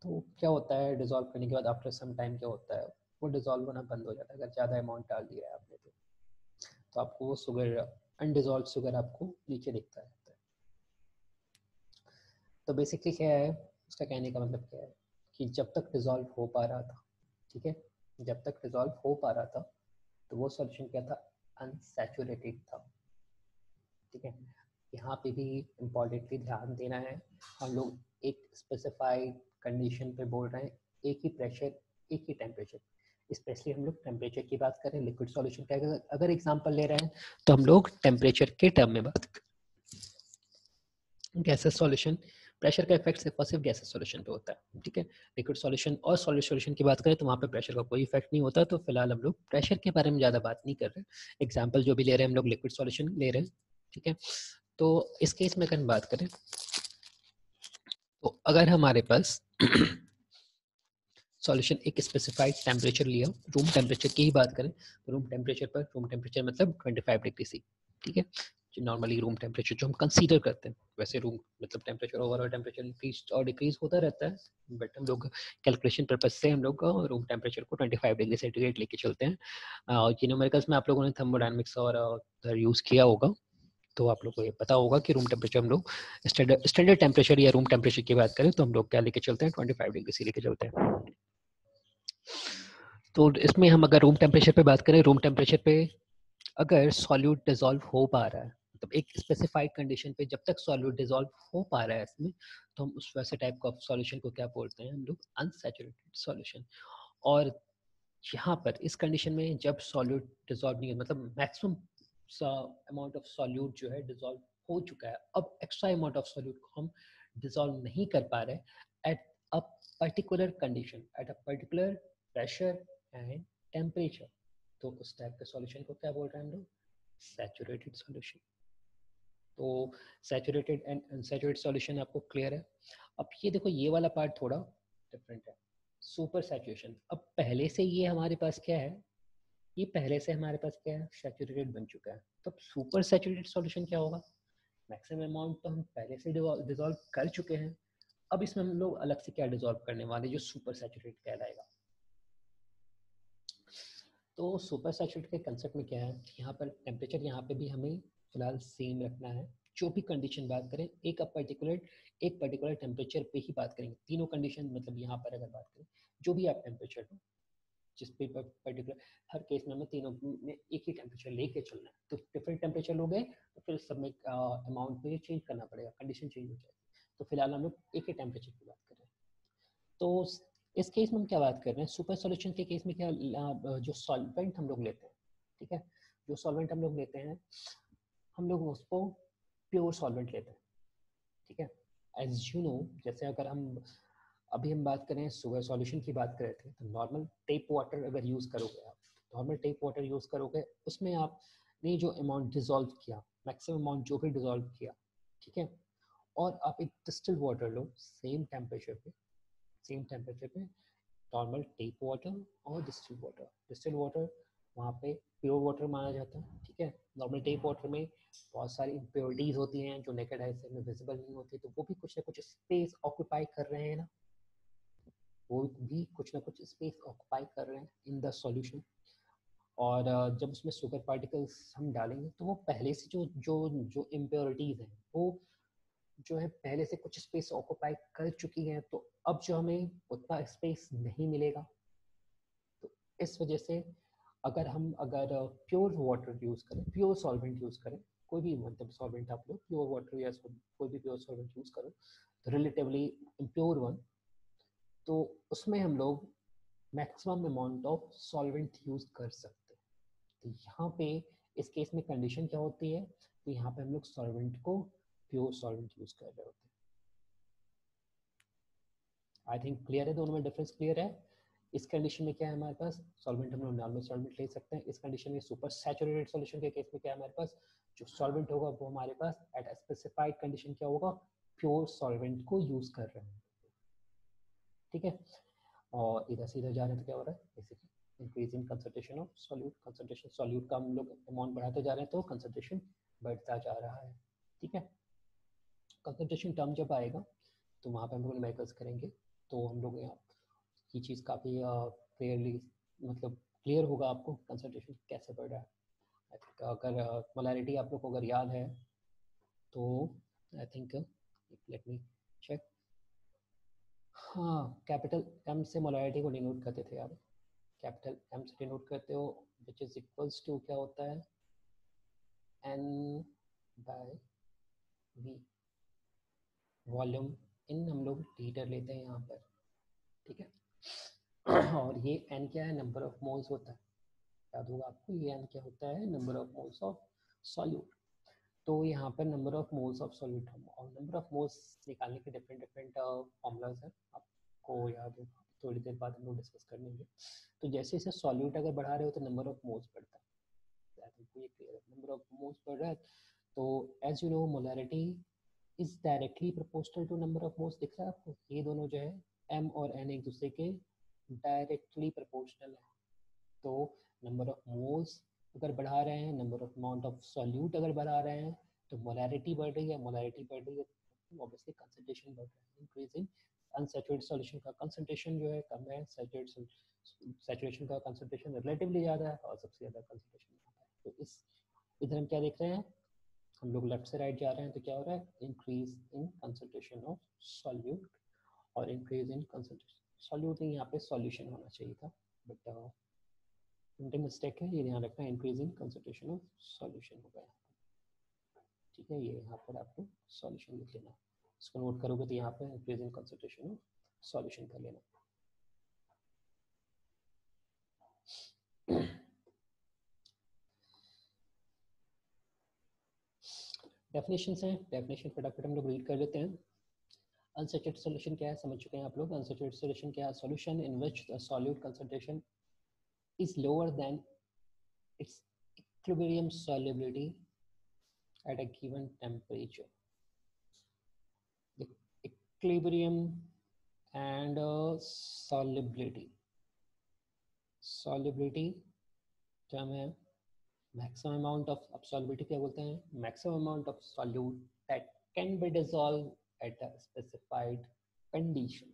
तो क्या होता है, डिजोल्व करने के बाद आफ्टर सम टाइम क्या होता है, वो डिजोल्व होना बंद हो जाता है। अगर ज़्यादा अमाउंट डाल दिया है आपने तो आपको वो शुगर, अनडिजोल्व शुगर आपको नीचे दिखता है। तो बेसिकली क्या है, उसका कहने का मतलब क्या है कि जब तक डिजोल्व हो पा रहा था, ठीक है, जब तक डिजोल्व हो पा रहा था, तो वो सॉल्यूशन क्या था, अनसैचुरेटेड था। ठीक है, यहाँ पे भी इम्पॉर्टेंटली ध्यान देना है, हम लोग एक स्पेसिफाइड कंडीशन पे बोल रहे हैं, एक ही प्रेशर, एक ही टेम्परेचर। स्पेशली हम लोग टेम्परेचर की बात करें, लिक्विड सॉल्यूशन का अगर एग्जांपल ले रहे हैं तो हम लोग टेम्परेचर के टर्म में बात करें। गैसेस सॉल्यूशन, प्रेशर का इफेक्ट सिर्फ और सिर्फ गैसेस सॉल्यूशन पे होता है। ठीक है, लिक्विड सॉल्यूशन और सॉलिड सॉल्यूशन की बात करें तो वहाँ पे प्रेशर का कोई इफेक्ट नहीं होता। तो फिलहाल हम लोग प्रेशर के बारे में ज़्यादा बात नहीं कर रहे, एग्जाम्पल जो भी ले रहे हैं हम लोग लिक्विड सॉल्यूशन ले रहे हैं। ठीक है, तो इस केस में अगर बात करें तो अगर हमारे पास सॉल्यूशन एक स्पेसिफाइड टेम्परेचर लिया, रूम टेम्परेचर की ही बात करें तो रूम टेम्परेचर पर, रूम टेम्परेचर मतलब 25 डिग्री सी, ठीक है, जो नॉर्मली रूम टेम्परेचर जो हम कंसीडर करते हैं, वैसे रूम मतलब टेम्परेचर, ओवरऑल टेम्परेचर इंक्रीज और डिक्रीज होता रहता है, बट हम लोग कैलकुलेशन पर्पज से हम लोग रूम टेम्परेचर को 25 डिग्री सेंटीग्रेड लेके चलते हैं। ये न्यूमेरिकल्स में आप लोगों ने थर्मोडायनामिक्स और उधर यूज़ किया होगा, तो आप लोग को ये पता होगा कि रूम टेम्परेचर हम लोग स्टैंडर्ड टेम्परेचर या रूम टेम्परेचर की बात करें तो हम लोग क्या लेके चलते हैं, 25 डिग्री सी लेके चलते हैं। तो इसमें हम अगर रूम टेम्परेचर पे बात करें, रूम टेम्परेचर पे अगर सॉल्यूट डिसॉल्व हो पा रहा है, मतलब एक स्पेसिफाइड कंडीशन पे जब तक सॉल्यूट डिसॉल्व हो पा रहा है इसमें, तो हम उस वैसे टाइप का सॉल्यूशन को क्या बोलते हैं, हम लोग अनसैचुरेटेड सॉल्यूशन। और यहाँ पर इस कंडीशन में जब सॉल्यूट डिसॉल्व नहीं है, मतलब मैक्सिमम अमाउंट ऑफ सॉल्यूट जो है डिसॉल्व हो चुका है, अब एक्स्ट्रा अमाउंट ऑफ सॉल्यूट को हम डिसॉल्व नहीं कर पा रहे at a particular condition, at a particular pressure and temperature, तो उस टाइप के सॉल्यूशन को क्या बोल रहे हैं हम लोग, सैचुरेटेड सॉल्यूशन। तो सैचुरेटेड एंड अनसैचुरेटेड सॉल्यूशन आपको क्लियर है। अब ये देखो, ये वाला पार्ट थोड़ा डिफरेंट है, सुपर सैचुरेशन। अब पहले से ये हमारे पास क्या है, ये पहले से हमारे पास क्या है, सैचुरेटेड बन चुका है। तो सुपर सैचुरेटेड सॉल्यूशन क्या होगा, मैक्सिमम अमाउंट तो हम पहले से डिसॉल्व कर चुके हैं, अब इसमें हम लोग अलग से क्या डिजॉल्व करने वाले, जो सुपर सैचुरेट कहलाएगा। तो सुपर सैचुरेट के कंसेप्ट में क्या है, यहाँ पर टेम्परेचर यहाँ पे भी हमें फिलहाल सेम रखना है। जो भी कंडीशन बात करें, एक पर्टिकुलर टेम्परेचर पे ही बात करेंगे। तीनों कंडीशन मतलब यहाँ पर अगर बात करें, जो भी आप टेम्परेचर हो, जिस पे पर्टिकुलर, हर केस में हमें तीनों में एक ही टेम्परेचर लेके चलना है। तो डिफरेंट टेम्परेचर लोगे तो फिर सब में अमाउंट में चेंज करना पड़ेगा, कंडीशन चेंज हो जाएगी। तो फिलहाल हम लोग एक ही टेम्परेचर की बात कर रहे हैं। तो इस केस में हम क्या बात कर रहे हैं, सुपर सॉल्यूशन के केस में क्या, जो सॉल्वेंट हम लोग लेते हैं, ठीक है, जो सॉल्वेंट हम लोग लेते हैं, हम लोग उसको प्योर सॉल्वेंट लेते हैं, ठीक है। एज यू नो, जैसे अगर हम अभी हम बात करें सुगर सॉल्यूशन की बात कर रहे थे, तो नॉर्मल टेप वाटर अगर यूज़ करोगे आप, नॉर्मल टेप वाटर यूज़ करोगे, उसमें आपने जो अमाउंट डिजोल्व किया, मैक्सिमम अमाउंट जो भी डिजोल्व किया, ठीक है, और आप एक डिस्टिल्ड वाटर लो सेम टेम्परेचर पे, नॉर्मल टेप वाटर और डिस्टिल्ड वाटर वहाँ पे प्योर वाटर माना जाता है, ठीक है। नॉर्मल टेप वाटर में बहुत सारी इम्प्योरिटीज होती हैं जो नेकेड आई से हमें विजिबल नहीं होती, तो वो भी कुछ ना कुछ स्पेस ऑक्यूपाई कर रहे हैं ना, वो भी कुछ ना कुछ स्पेस ऑक्यूपाई कर रहे हैं इन द सॉल्यूशन। और जब उसमें शुगर पार्टिकल्स हम डालेंगे, तो वो पहले से जो जो जो इम्प्योरिटीज हैं, वो जो है पहले से कुछ स्पेस ऑक्यूपाई कर चुकी हैं, तो अब जो हमें उतना स्पेस नहीं मिलेगा। तो इस वजह से अगर प्योर वाटर यूज़ करें, प्योर सॉल्वेंट यूज़ करें, कोई भी मतलब सॉल्वेंट आप लो, प्योर वाटर या कोई भी प्योर सॉल्वेंट यूज़ करो, तो रिलेटिवली इम्प्योर वन, तो उसमें हम लोग maximum amount of solvent use कर सकते हैं। तो यहाँ पे इस केस में कंडीशन क्या होती है, तो यहाँ पे हम लोग सॉल्वेंट को प्योर सॉल्वेंट यूज़ कर रहे होते हैं। आई थिंक क्लियर है, दोनों में डिफरेंस क्लियर है। इस कंडीशन में क्या है हमारे पास, सॉल्वेंट हम लोग नॉर्मल सॉल्वेंट ले सकते हैं। इस कंडीशन में सुपर सैचुरेटेड सॉल्यूशन के केस में क्या है हमारे पास, जो सॉल्वेंट होगा वो हमारे पास एट अ स्पेसिफाइड कंडीशन क्या होगा, प्योर सॉल्वेंट को यूज कर रहे हैं, ठीक है। और इधर से इधर जा रहे हैं तो क्या हो रहा है, basically increase in concentration of solute, concentration solute का हम लोग अमाउंट बढ़ाते जा रहे हैं, तो कंसंट्रेशन बढ़ता जा रहा है, ठीक है। कंसंट्रेशन टर्म जब आएगा तो वहाँ पे हम लोग न्यूमेरिकल्स करेंगे, तो हम लोग यहाँ ये चीज़ काफ़ी क्लियरली मतलब क्लियर होगा आपको कंसंट्रेशन कैसे बढ़ रहा है। आई थिंक अगर मोलैरिटी आप लोग को अगर याद है तो I think let me check, हाँ, कैपिटल एम से मोलैरिटी को डिनोट करते थे यार, कैपिटल एम से डिनोट करते हो, विच इज इक्वल्स टू क्या होता है, N by V, volume in हम लोग लीटर लेते हैं यहाँ पर, ठीक है। और ये एन क्या है, नंबर ऑफ मोल्स होता है, याद होगा आपको, ये एन क्या होता है, number of moles of solute. तो यहाँ पर number of moles of solute हम, और नंबर ऑफ मोल्स निकालने के डिफरेंट डिफरेंट फॉर्मूलाज हैं, आपको याद होगा, थोड़ी देर बाद हम लोग डिस्कस कर लेंगे। तो जैसे जैसे सॉल्यूट अगर बढ़ा रहे हो तो नंबर ऑफ मोल्स बढ़ता है, ये क्लियर है, नंबर ऑफ मोल्स बढ़ रहा है। तो as you know molarity is directly proportional to number of moles, दिख रहा है आपको, ये दोनों जो है एम और एन एक दूसरे के डायरेक्टली प्रोपोर्शनल है। तो नंबर ऑफ मोल्स अगर बढ़ा रहे हैं, number of amount of solute अगर बढ़ा रहे हैं, तो मोलैरिटी बढ़ रही है, मोलैरिटी बढ़ रही है तो ऑब्वियसली कंसंट्रेशन बढ़ रहा है, इंक्रीज इन अनसैचुरेटेड सॉल्यूशन का कंसंट्रेशन जो है कम है, सैचुरेशन का कंसंट्रेशन रिलेटिवली ज़्यादा है, और सबसे ज़्यादा कंसंट्रेशन होता है। तो इस इधर हम क्या देख रहे हैं, हम लोग लेफ्ट से राइट जा रहे हैं, तो क्या हो रहा है, increase in concentration of solute, और इंक्रीज इन कंसंट्रेशन, सॉल्यूट नहीं, यहाँ पे सॉल्यूशन होना चाहिए था, बट प्रिंटिंग मिस्टेक है, ये ध्यान रखना, increase in concentration of solution होगा यहाँ पर, ठीक है। ये यहाँ पर आपको सॉल्यूशन लिख लेना, इसको नोट करोगे तो यहाँ पर increase in concentration of solution कर लेना। डेफिनेशन है, डेफिनेशन फटाफट हम लोग रीड कर लेते हैं। अनसैचुरेटेड सॉल्यूशन क्या है समझ चुके हैं आप लोग, अनसैचुरेटेड सॉल्यूशन क्या है, solution in which the solute concentration is lower than its equilibrium solubility at a given temperature. The equilibrium and solubility term है, maximum amount of, अब solubility क्या बोलते हैं, maximum amount of solute that can be dissolved at a specified condition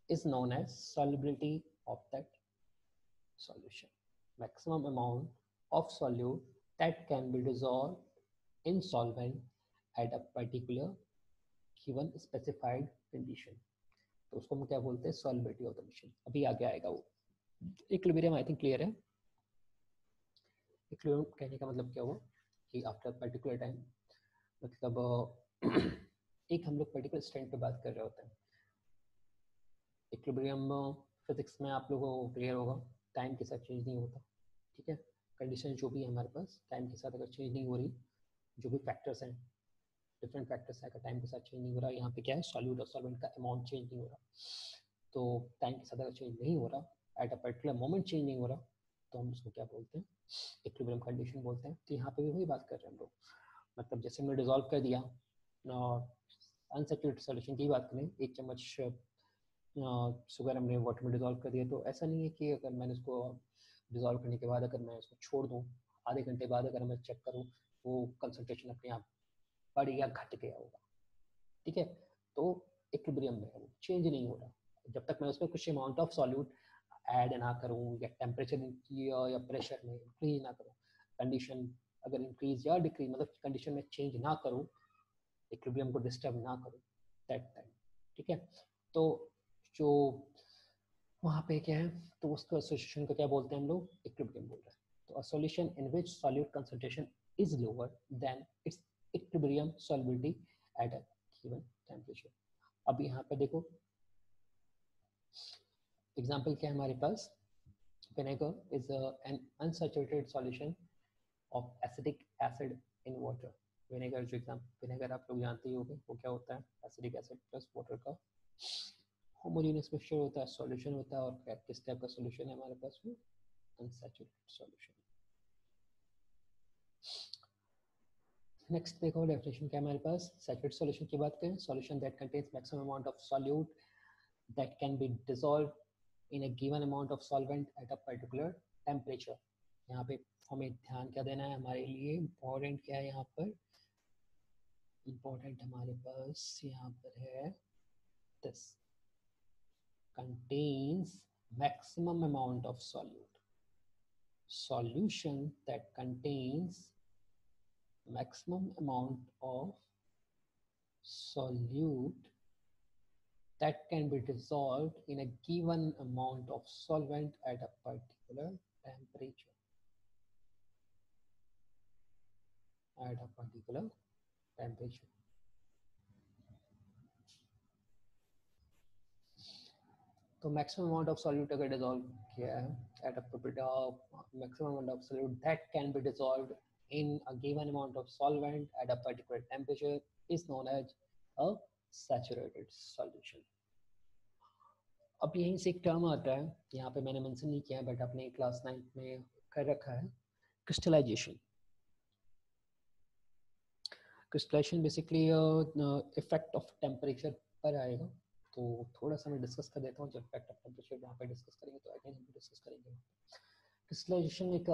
is known as solubility of that solution. Maximum amount of solute that can be dissolved in solvent at a particular given specified condition. तो उसको हम क्या बोलते हैं, solubility of the machine. अभी आगे आएगा वो. इक्विलिब्रियम आई थिंक क्लियर है. इक्विलिब्रियम कहने का मतलब क्या हुआ कि आफ्टर पर्टिकुलर टाइम, मतलब एक हम लोग पर्टिकुलर स्टैंड पे बात कर रहे होते हैं. इक्विलिब्रियम फिजिक्स में आप लोगों को क्लियर होगा, टाइम के साथ चेंज नहीं होता. ठीक है, कंडीशन जो भी है हमारे पास टाइम के साथ अगर चेंज नहीं हो रही, जो भी फैक्टर्स हैं, डिफरेंट फैक्टर्स हैं, अगर टाइम के साथ चेंज नहीं हो रहा, यहाँ पे क्या है, सॉल्यूट और सॉल्वेंट का अमाउंट चेंज नहीं हो रहा, तो टाइम के साथ अगर चेंज नहीं हो रहा, at a particular moment change नहीं हो रहा, तो हम उसको क्या बोलते हैं, इक्विलिब्रियम कंडीशन बोलते हैं. तो यहाँ पे भी वही बात कर रहे हैं हम लोग. मतलब जैसे हमने डिजोल्व कर दिया अनसैचुरेटेड सॉल्यूशन की बात करें, 1 चम्मच शुगर हमने वाटर में डिजोल्व कर दिया, तो ऐसा नहीं है कि अगर मैंने उसको डिजोल्व करने के बाद अगर मैं उसको छोड़ दूँ, आधे घंटे बाद अगर मैं चेक करूँ, वो कंसंट्रेशन अपने आप बढ़ या घट गया होगा. ठीक है, तो इक्विलिब्रियम में है, वो चेंज नहीं हो रहा जब तक मैं उसमें कुछ अमाउंट ऑफ सॉल्यूट ऐड ना करूँ, या टेम्परेचर या प्रेशर में इंक्रीज ना करूँ. कंडीशन अगर इंक्रीज या डिक्रीज, मतलब कंडीशन में चेंज ना करूँ, इक्विलिब्रियम को डिस्टर्ब ना करूँ, दैट टाइम. ठीक है, तो जो वहाँ पे क्या है, तो उसको एसोसिएशन को क्या बोलते हैं हम लोग, इक्विलिब्रियम बोल रहे हैं. तो a solution in which solute concentration is lower than it's equilibrium solubility at a given temperature. अब यहाँ पे देखो एग्जांपल क्या है हमारे पास, vinegar is an unsaturated solution of acetic acid in water. vinegar जो एग्जाम्पल, vinegar आप लोग जानते ही होंगे, वो क्या होता है, एसिडिक एसिड प्लस वाटर का होमोजेनियस मिक्सचर होता है, सॉल्यूशन होता है. और किस टाइप का सॉल्यूशन है हमारे पास, वो अनसैचुरेटेड सॉल्यूशन. नेक्स्ट देखो डेफिनेशन क्या है हमारे पास, सैचुरेटेड सॉल्यूशन की बात करें, solution that contains maximum amount of solute that can be dissolved in a given amount of solvent at a particular temperature. यहाँ पे हमें ध्यान क्या देना है, हमारे लिए इम्पोर्टेंट क्या है, यहाँ पर इम्पोर्टेंट हमारे पास यहाँ पर है this contains maximum amount of solute. Solution that contains maximum amount of solute that can be dissolved in a given amount of solvent at a particular temperature. At a particular temperature. तो maximum amount of solute अगर dissolve किया है at a maximum amount of solute that can be dissolved in a given amount of solvent at a particular temperature is known as a saturated solution. अब यहीं से एक term आता है, यहाँ पे मैंने मेंशन नहीं किया है बट अपने क्लास 9 में कर रखा है, crystallisation. Crystallisation basically effect of temperature पर आएगा, तो थोड़ा सा मैं डिस्कस कर देता हूँ. जब इफेक्ट ऑफ टेम्परेचर वहाँ पे डिस्कस करेंगे तो अगेन हम डिस्कस करेंगे. क्रिस्टलाइजेशन एक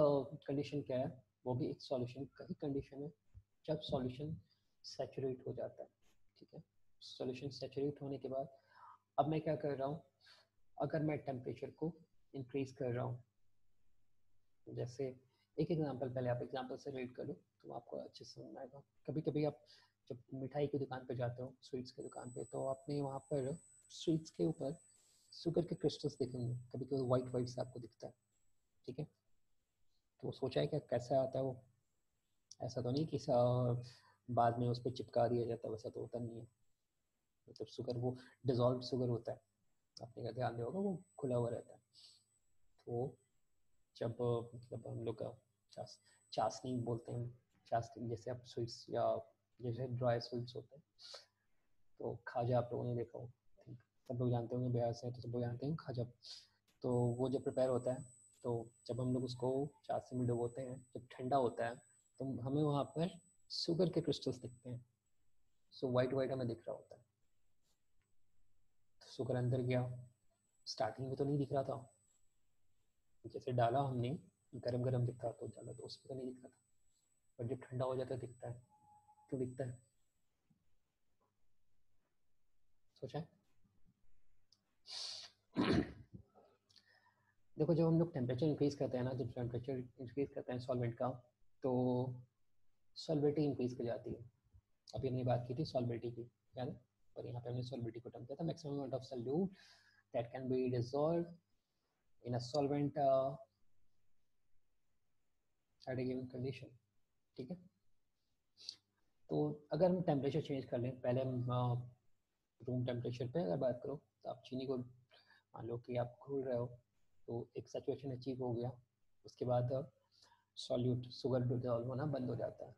कंडीशन क्या है, वो भी एक सॉल्यूशन का ही कंडीशन है जब सॉल्यूशन सैचुरेट हो जाता है. ठीक है, सॉल्यूशन सैचुरेट होने के बाद अब मैं क्या कर रहा हूँ, अगर मैं टेम्परेचर को इंक्रीज कर रहा हूँ, जैसे एक एग्जांपल, पहले आप एग्जांपल से रीड करो तो आपको अच्छे से समझ आएगा. कभी कभी आप जब मिठाई की दुकान पे जाते हो, स्वीट्स की दुकान पे, तो आपने वहाँ पर स्वीट्स के ऊपर शुगर के क्रिस्टल्स देखेंगे, कभी कभी वाइट वाइट से आपको दिखता है. ठीक है, तो सोचा है क्या कैसा आता है वो, ऐसा तो नहीं कि बाद में उस पर चिपका दिया जाता है, वैसा तो होता नहीं है. मतलब शुगर वो डिजॉल्व शुगर होता है, आपने का ध्यान दिया होगा, वो खुला हुआ रहता है. तो जब मतलब हम लोग का चाशनी बोलते हैं, चाशनी जैसे आप स्वीट्स या जैसे ड्राई स्वीट्स होते हैं, तो खाजा आप लोगों ने देखा हो, सब लोग जानते होंगे, बिहार से तो सब लोग जानते हैं खाजा. तो वो जब प्रिपेयर होता है, तो जब हम लोग उसको चाशनी में डुबोते हैं, जब ठंडा होता है तो हमें वहाँ पर शुगर के क्रिस्टल्स दिखते हैं. सो वाइट वाइट हमें दिख रहा होता है. शुगर अंदर गया, स्टार्टिंग में तो नहीं दिख रहा था, जैसे डाला हमने गरम गरम दिख रहा, तो डाला तो उसमें तो नहीं दिख रहा था, पर जब ठंडा हो जाता है दिखता है. क्यों दिखता है, सोचा है? देखो जब हम लोग टेम्परेचर इंक्रीज करते हैं ना, जब टेम्परेचर इंक्रीज करते हैं सॉल्वेंट का, तो सॉल्बिलिटी इंक्रीज कर जाती है। अभी हमने बात की थी सॉल्बिलिटी की, याद है? पर यहाँ पे हमने सॉल्बिलिटी को टर्म किया था, maximum amount of solute that can be dissolved in a solvent at a given condition. ठीक है, तो अगर हम टेम्परेचर चेंज कर लें, पहले हम रूम टेम्परेचर पे अगर बात करो, तो आप चीनी को मान लो कि आप घोल रहे हो, तो एक सैचुरेशन अचीव हो गया, उसके बाद सॉल्यूट शुगर डिजॉल्व होना बंद हो जाता है।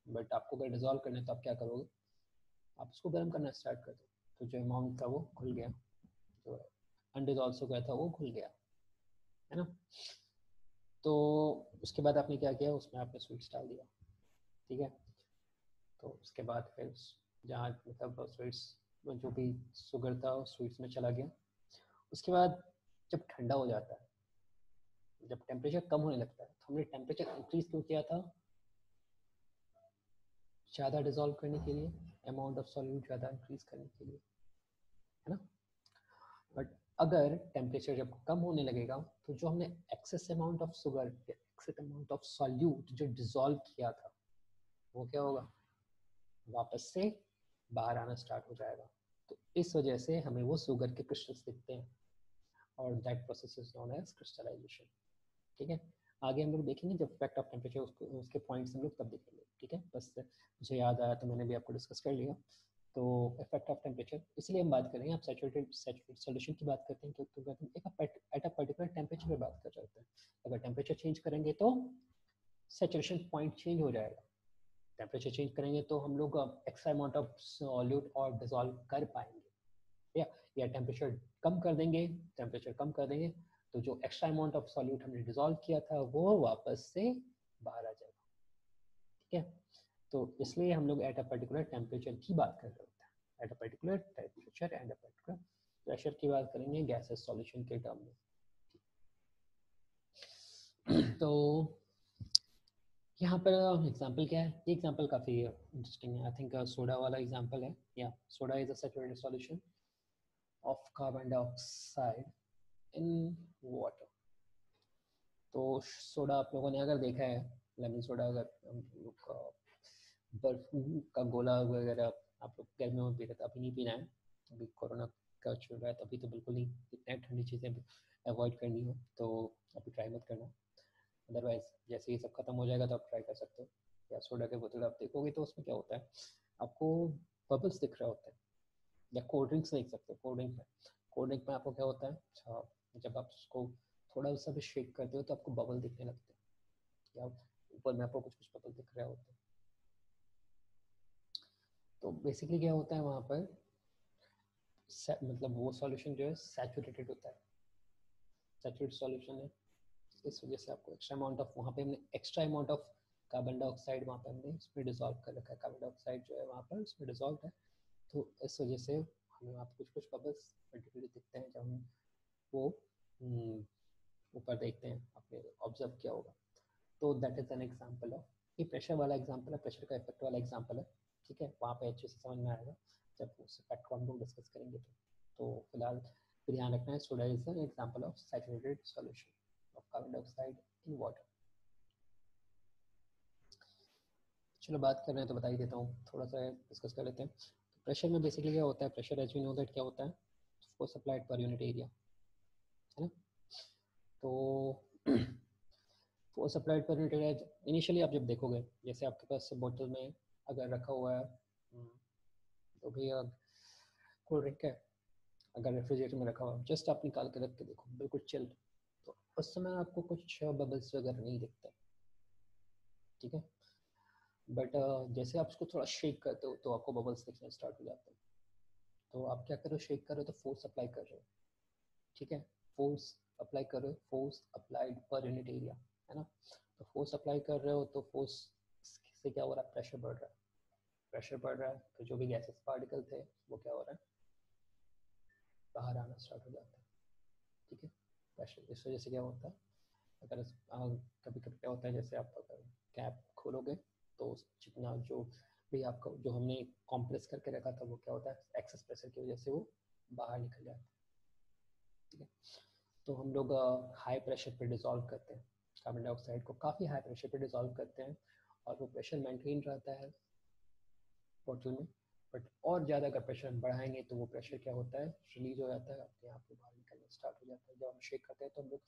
बट आपको अगर डिजॉल्व करना है तो आप क्या करोगे, आप उसको गर्म करना स्टार्ट कर दो, तो जो अमाउंट था वो घुल गया, जो अनडिजॉल्व शुगर था वो घुल गया, है ना। तो उसके बाद आपने क्या किया, उसमें आपने स्वीट्स डाल दिया। ठीक है, तो उसके बाद फिर जहाँ मतलब स्वीट्स जो भी शुगर था स्वीट्स में चला गया। उसके बाद जब ठंडा हो जाता है, जब टेम्परेचर कम होने लगता है, तो हमने टेम्परेचर इंक्रीज क्यों किया था, ज़्यादा डिजॉल्व करने के लिए, अमाउंट ऑफ सॉल्यूट ज़्यादा इंक्रीज करने के लिए, है ना। बट अगर टेम्परेचर जब कम होने लगेगा, तो जो हमने एक्सेस अमाउंट ऑफ शुगर या एक्सेस अमाउंट ऑफ सॉल्यूट जो डिजॉल्व किया था, वो क्या होगा, वापस से बाहर आना स्टार्ट हो जाएगा। तो इस वजह से हमें वो शुगर के क्रिस्टल्स दिखते हैं, और that process is known as crystallisation. ठीक है, आगे हम लोग देखेंगे जब इफेक्ट ऑफ टेम्परेचर उसके पॉइंट्स हम लोग तब देखेंगे। ठीक है, बस मुझे याद आया तो मैंने भी आपको डिस्कस कर लिया। तो इफेक्ट ऑफ टेम्परेचर इसलिए हम बात करेंगे, आप सैचुरेटेड सॉल्यूशन की बात करते हैं क्योंकि हम एक एट अ पर्टिकुलर टेम्परेचर पे बात कर रहे होते हैं। अगर टेम्परेचर चेंज करेंगे तो सैचुरेशन पॉइंट चेंज हो जाएगा, टेम्परेचर चेंज करेंगे तो हम लोग एक्स्ट्रा अमाउंट ऑफ सॉल्यूट और डिजॉल्व कर पाएंगे, या टेम्परेचर कम कर देंगे, टेम्परेचर कम कर देंगे तो जो एक्स्ट्रा अमाउंट ऑफ सॉल्यूट हमने डिजॉल्व किया था वो वापस से बाहर आ जाएगा। ठीक है, तो इसलिए हम लोग एट अ पर्टिकुलर टेम्परेचर की बात कर रहे होते हैं, at a particular temperature and a particular pressure की बात करेंगे गैसेस सॉल्यूशन के टर्म में। तो यहाँ पर एग्जांपल क्या है, ये एग्जांपल काफ़ी इंटरेस्टिंग है। आई थिंक सोडा वाला एग्जांपल है, या soda is a saturated solution of carbon dioxide in water. तो सोडा आप लोगों ने अगर देखा है, लेमन सोडा, अगर हम लोग बर्फ का गोला वगैरह आप लोग गर्मियों में पी रहे थे, अभी नहीं पीना है, अभी कोरोना का चल रहा है, तो अभी तो बिल्कुल नहीं, इतने ठंडी चीज़ें अवॉइड करनी हो तो अभी ट्राई मत करना। अदरवाइज जैसे ये सब खत्म हो जाएगा तो आप ट्राई कर सकते हो। या सोडा के बोतल आप देखोगे तो उसमें क्या होता है, आपको बबल्स दिख रहे होते हैं। या कोल्ड ड्रिंक्स देख सकते हो, कोल्ड ड्रिंक में आपको क्या होता है, अच्छा, जब आप उसको थोड़ा सा भी शेक करते हो तो आपको बबल दिखने लगते हैं, या ऊपर में आपको कुछ कुछ बबल दिख रहे होते हैं। तो बेसिकली क्या होता है वहाँ पर, मतलब वो सॉल्यूशन जो है सैचुरेटेड होता है, सैचुरेटेड सॉल्यूशन है, इस वजह से आपको एक्स्ट्रा अमाउंट ऑफ, वहाँ पे हमने extra amount of carbon dioxide वहाँ पे हमने इसमें डिजॉल्व कर रखा है, कार्बन डाइऑक्साइड जो है वहाँ पर इसमें डिजॉल्व है। तो इस वजह से हमें वहाँ कुछ कुछ बबल्स पर्टिकुलरली दिखते हैं जब हम वो ऊपर देखते हैं, आपने ऑब्जर्व किया होगा। तो that is an example of, ये प्रेशर वाला एग्जांपल है, प्रेशर का इफेक्ट वाला एग्जांपल है। ठीक है, वहाँ पे अच्छे से समझ में आएगा जब उस इफेक्ट को हम लोग डिस्कस करेंगे। तो फिलहाल ध्यान रखना है, soda is an example of saturated solution of carbon dioxide in water. चलो बात कर रहे हैं तो बता ही देता हूँ, थोड़ा सा डिस्कस कर लेते हैं। तो प्रेशर में बेसिकली क्या होता है, pressure as we know that क्या होता है, force applied per unit area, है ना। तो force applied per unit area initially आप जब देखोगे, जैसे आपके पास बोतल में अगर रखा हुआ है तो भी कोल्ड ड्रिंक है, अगर रेफ्रिजरेटर में रखा हुआ जस्ट आप निकाल के रख के देखो बिल्कुल चिल्ड, तो उस समय आपको कुछ बबल्स वगैरह नहीं दिखते। ठीक है, बट जैसे आप उसको थोड़ा शेक करते हो तो आपको बबल्स दिखने स्टार्ट हो जाते हैं। तो आप क्या कर रहे हो, शेक कर रहे हो तो फोर्स अप्लाई कर रहे हो। ठीक है, फोर्स अप्लाई कर रहे हो, force applied per unit area, है ना। तो फोर्स अप्लाई कर रहे हो तो फोर्स से क्या हो रहा है, प्रेशर बढ़ रहा है, प्रेशर बढ़ रहा है तो जो भी गैसेस पार्टिकल थे वो क्या हो रहा है, बाहर आना स्टार्ट हो जाता है। ठीक है, प्रेशर, इस वजह से क्या होता है, अगर कभी कभी क्या होता है, जैसे आप अगर कैप खोलोगे तो जितना जो भी आपका जो हमने कॉम्प्रेस करके रखा था वो क्या होता है, एक्सेस प्रेशर की वजह से वो बाहर निकल जाता है। ठीक है। तो हम लोग हाई प्रेशर पे डिज़ोल्व करते हैं कार्बन डाइऑक्साइड को, काफ़ी हाई प्रेशर पे डिज़ोल्व करते हैं और वो प्रेशर मेंटेन रहता है बॉटल में। बट और ज़्यादा अगर प्रेशर हम बढ़ाएंगे तो वो प्रेशर क्या होता है, रिलीज हो जाता है, अपने आप बाहर निकलना स्टार्ट हो जाता है। जब हम शेक करते हैं तो हम लोग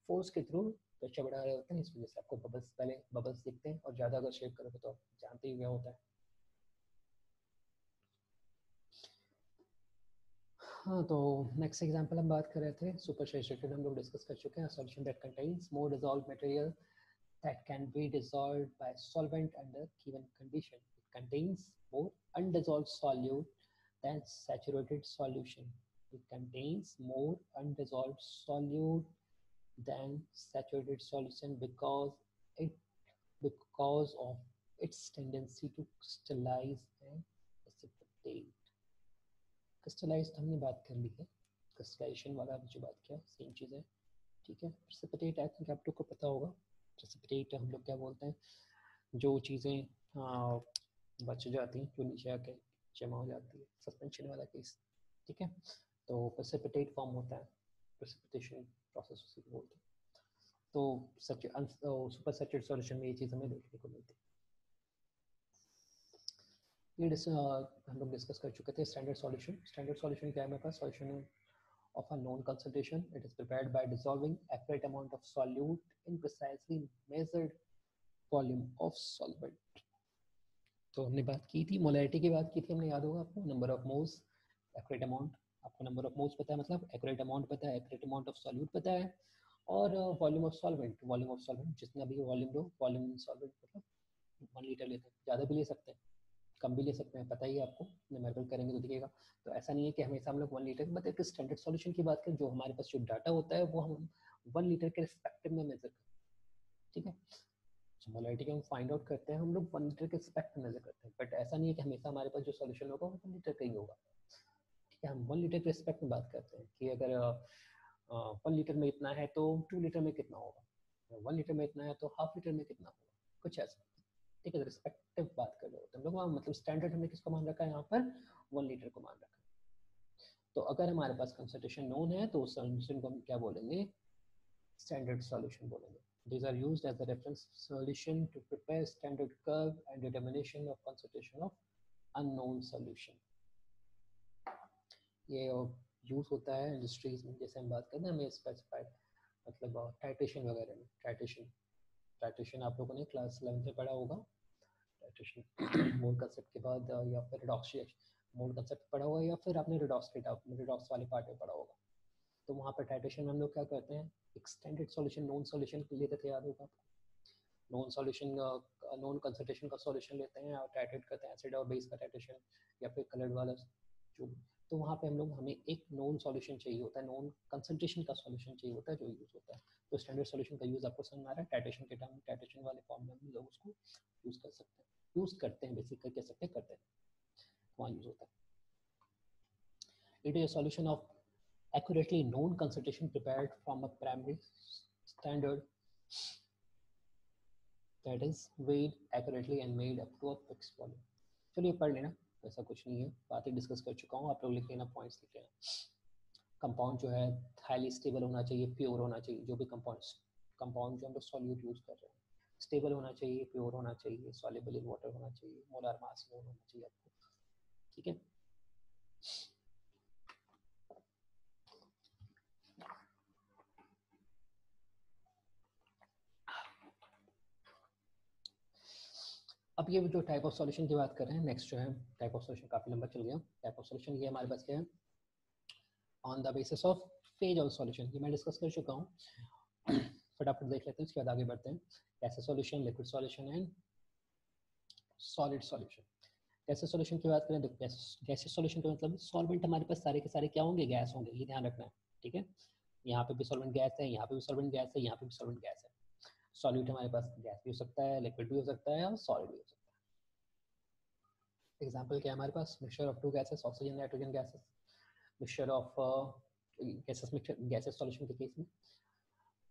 फोर्स के थ्रू प्रेशर बढ़ा रहे होते हैं, इस वजह से आपको बबल्स, पहले बबल्स दिखते हैं, और ज़्यादा अगर शेक करोगे तो आप जानते ही क्या होता है। हाँ, तो नेक्स्ट एग्जांपल हम बात कर रहे थे, सुपर सैचुरेटेड हम लोग डिस्कस कर चुके हैं। Solution that contains more dissolved material that can be dissolved by solvent under given condition. It contains more undissolved solute than saturated solution. It contains more undissolved solute than saturated solution because of its tendency to crystallize and precipitate. Crystallize तो हमने बात कर ली है, crystallization वाला अभी जो बात किया सेम चीज़ है, ठीक है। precipitate आई थिंक आप लोग को पता होगा। precipitate हम लोग क्या बोलते हैं, जो चीज़ें बच जाती हैं, जो नीचे आके जमा हो जाती है, सस्पेंशन वाला केस, ठीक है। तो precipitate फॉर्म होता है, precipitation प्रोसेस उसी को बोलते हैं। तो सुपर सैचुरेटेड सॉल्यूशन में ये चीज़ हमें देखने को मिलती है। ये हम लोग डिस्कस कर चुके थे स्टैंडर्ड सॉल्यूशन। स्टैंडर्ड सॉल्यूशन क्या है मेरे पास, solution of a known concentration. It is prepared by dissolving accurate amount of solute in precisely measured volume of solvent. तो हमने बात की थी मोलैरिटी की, बात की थी हमने, याद होगा आपको, number of moles, accurate amount, आपको नंबर ऑफ मोल्स पता है, मतलब एक्यूरेट अमाउंट पता है, एक्यूरेट अमाउंट ऑफ सॉल्यूट पता है, और volume of solvent, volume of solvent जितना भी वॉल्यूम लो, वॉल्यूम सॉल्वेंट मतलब 1 लीटर लेते हैं, ज़्यादा भी ले सकते हैं, कम भी ले सकते हैं, पता ही है आपको, न्यूमेरिकल करेंगे तो दिखेगा। तो ऐसा नहीं है कि हमेशा हम लोग 1 लीटर, मतलब एक स्टैंडर्ड सॉल्यूशन की बात करें, जो हमारे पास जो डाटा होता है वो हम 1 लीटर के रिस्पेक्टिव में मेजर करते हैं, ठीक है। मोलैरिटी को हम फाइंड आउट करते हैं, हम लोग 1 लीटर के रिस्पेक्ट में मेजर करते हैं, बट ऐसा नहीं है कि हमेशा हमारे पास जो सॉल्यूशन होगा वो 1 लीटर का ही होगा, ठीक है। हम 1 लीटर के रिस्पेक्ट में बात करते हैं कि अगर 1 लीटर में इतना है तो 2 लीटर में कितना होगा, 1 लीटर में इतना है तो हाफ लीटर में कितना होगा, कुछ ऐसा, ठीक है। रिस्पेक्टिव बात कर रहे होते हैं हम लोग, मतलब स्टैंडर्ड हमने किसको मान रखा है यहाँ पर, 1 लीटर को मान रखा है। तो अगर हमारे पास कंसंट्रेशन नोन है तो उस सॉल्यूशन को हम क्या बोलेंगे, स्टैंडर्ड सॉल्यूशन बोलेंगे। These are used as a reference solution to prepare standard curve and determination of concentration of unknown solution. ये यूज होता है इंडस्ट्रीज में, जैसे हम बात करते हैं हमें स्पेसिफाइड, मतलब टाइट्रेशन वगैरह में, टाइट्रेशन आप लोगों ने क्लास 11 में पढ़ा होगा, टाइट्रेशन मोल कंसेप्ट के बाद, या फिर रिडॉक्स मोल कंसेप्ट पढ़ा होगा, या फिर आपने रिडॉक्स वाले पार्ट में पढ़ा होगा। तो वहाँ पर टाइट्रेशन में हम लोग क्या करते हैं, एक स्टैंडर्ड सॉल्यूशन, नॉन सॉल्यूशन लेते थे, याद होगा आपको, नॉन सॉल्यूशन, नॉन कंसंट्रेशन का सॉल्यूशन लेते हैं और टाइट्रेट करते हैं, एसिड और बेस का टाइट्रेशन, या फिर कलर्ड वाला जो। तो वहाँ पे हम लोग, हमें एक नॉन सॉल्यूशन चाहिए होता है, नॉन कंसंट्रेशन का सॉल्यूशन चाहिए होता है जो यूज़ होता है। तो स्टैंडर्ड सॉल्यूशन का यूज़ आपको समझ में आ रहा है, टाइट्रेशन के टाइम टाइट्रेशन वाले फॉर्म में हम लोग उसको यूज़ कर सकते हैं, यूज़ करते हैं, बेसिकली कह सकते हैं, करते हैं, वहाँ यूज़ होता है। It is a solution of accurately known concentration prepared from a primary standard that is weighed accurately and made up to a fixed volume. चलिए पढ़ लेना, ऐसा कुछ नहीं है, बातें डिस्कस कर चुका हूँ, आप लोग लिख लेना, पॉइंट्स लिख लेना। कंपाउंड जो है हाईली स्टेबल होना चाहिए, प्योर होना चाहिए, जो भी कंपाउंड जो हम लोग सॉल्यूट यूज कर रहे हैं, स्टेबल होना चाहिए, प्योर होना चाहिए, सॉल्युबल इन वाटर होना चाहिए, मोलर मास मोल होना चाहिए आपको, ठीक है। अब ये जो टाइप ऑफ सॉल्यूशन की बात कर रहे हैं, नेक्स्ट जो है टाइप ऑफ सॉल्यूशन, काफी लंबा चल गया, टाइप ऑफ सॉल्यूशन ये हमारे पास क्या है, on the basis of phase of solution, ये मैं डिस्कस कर चुका हूँ, फटाफट देख लेते हैं, उसके बाद आगे बढ़ते हैं। Gases solution, liquid solution and solid solution. Gases solution की बात करें तो गैसेस सॉल्यूशन का मतलब सॉल्वेंट हमारे पास सारे के सारे क्या होंगे, गैस होंगे, ये ध्यान रखना है, ठीक है। यहाँ पे भी सॉल्वेंट गैस है, यहाँ पे भी सॉल्वेंट गैस है, यहाँ पे भी सॉल्वेंट गैस है। सॉल्यूट हमारे पास गैस भी हो सकता है, लिक्विड भी हो सकता है, और सॉलिड भी हो सकता है। एग्जाम्पल क्या है हमारे पास, mixture of 2 gases, oxygen nitrogen gases, mixture of gases solution के केस में,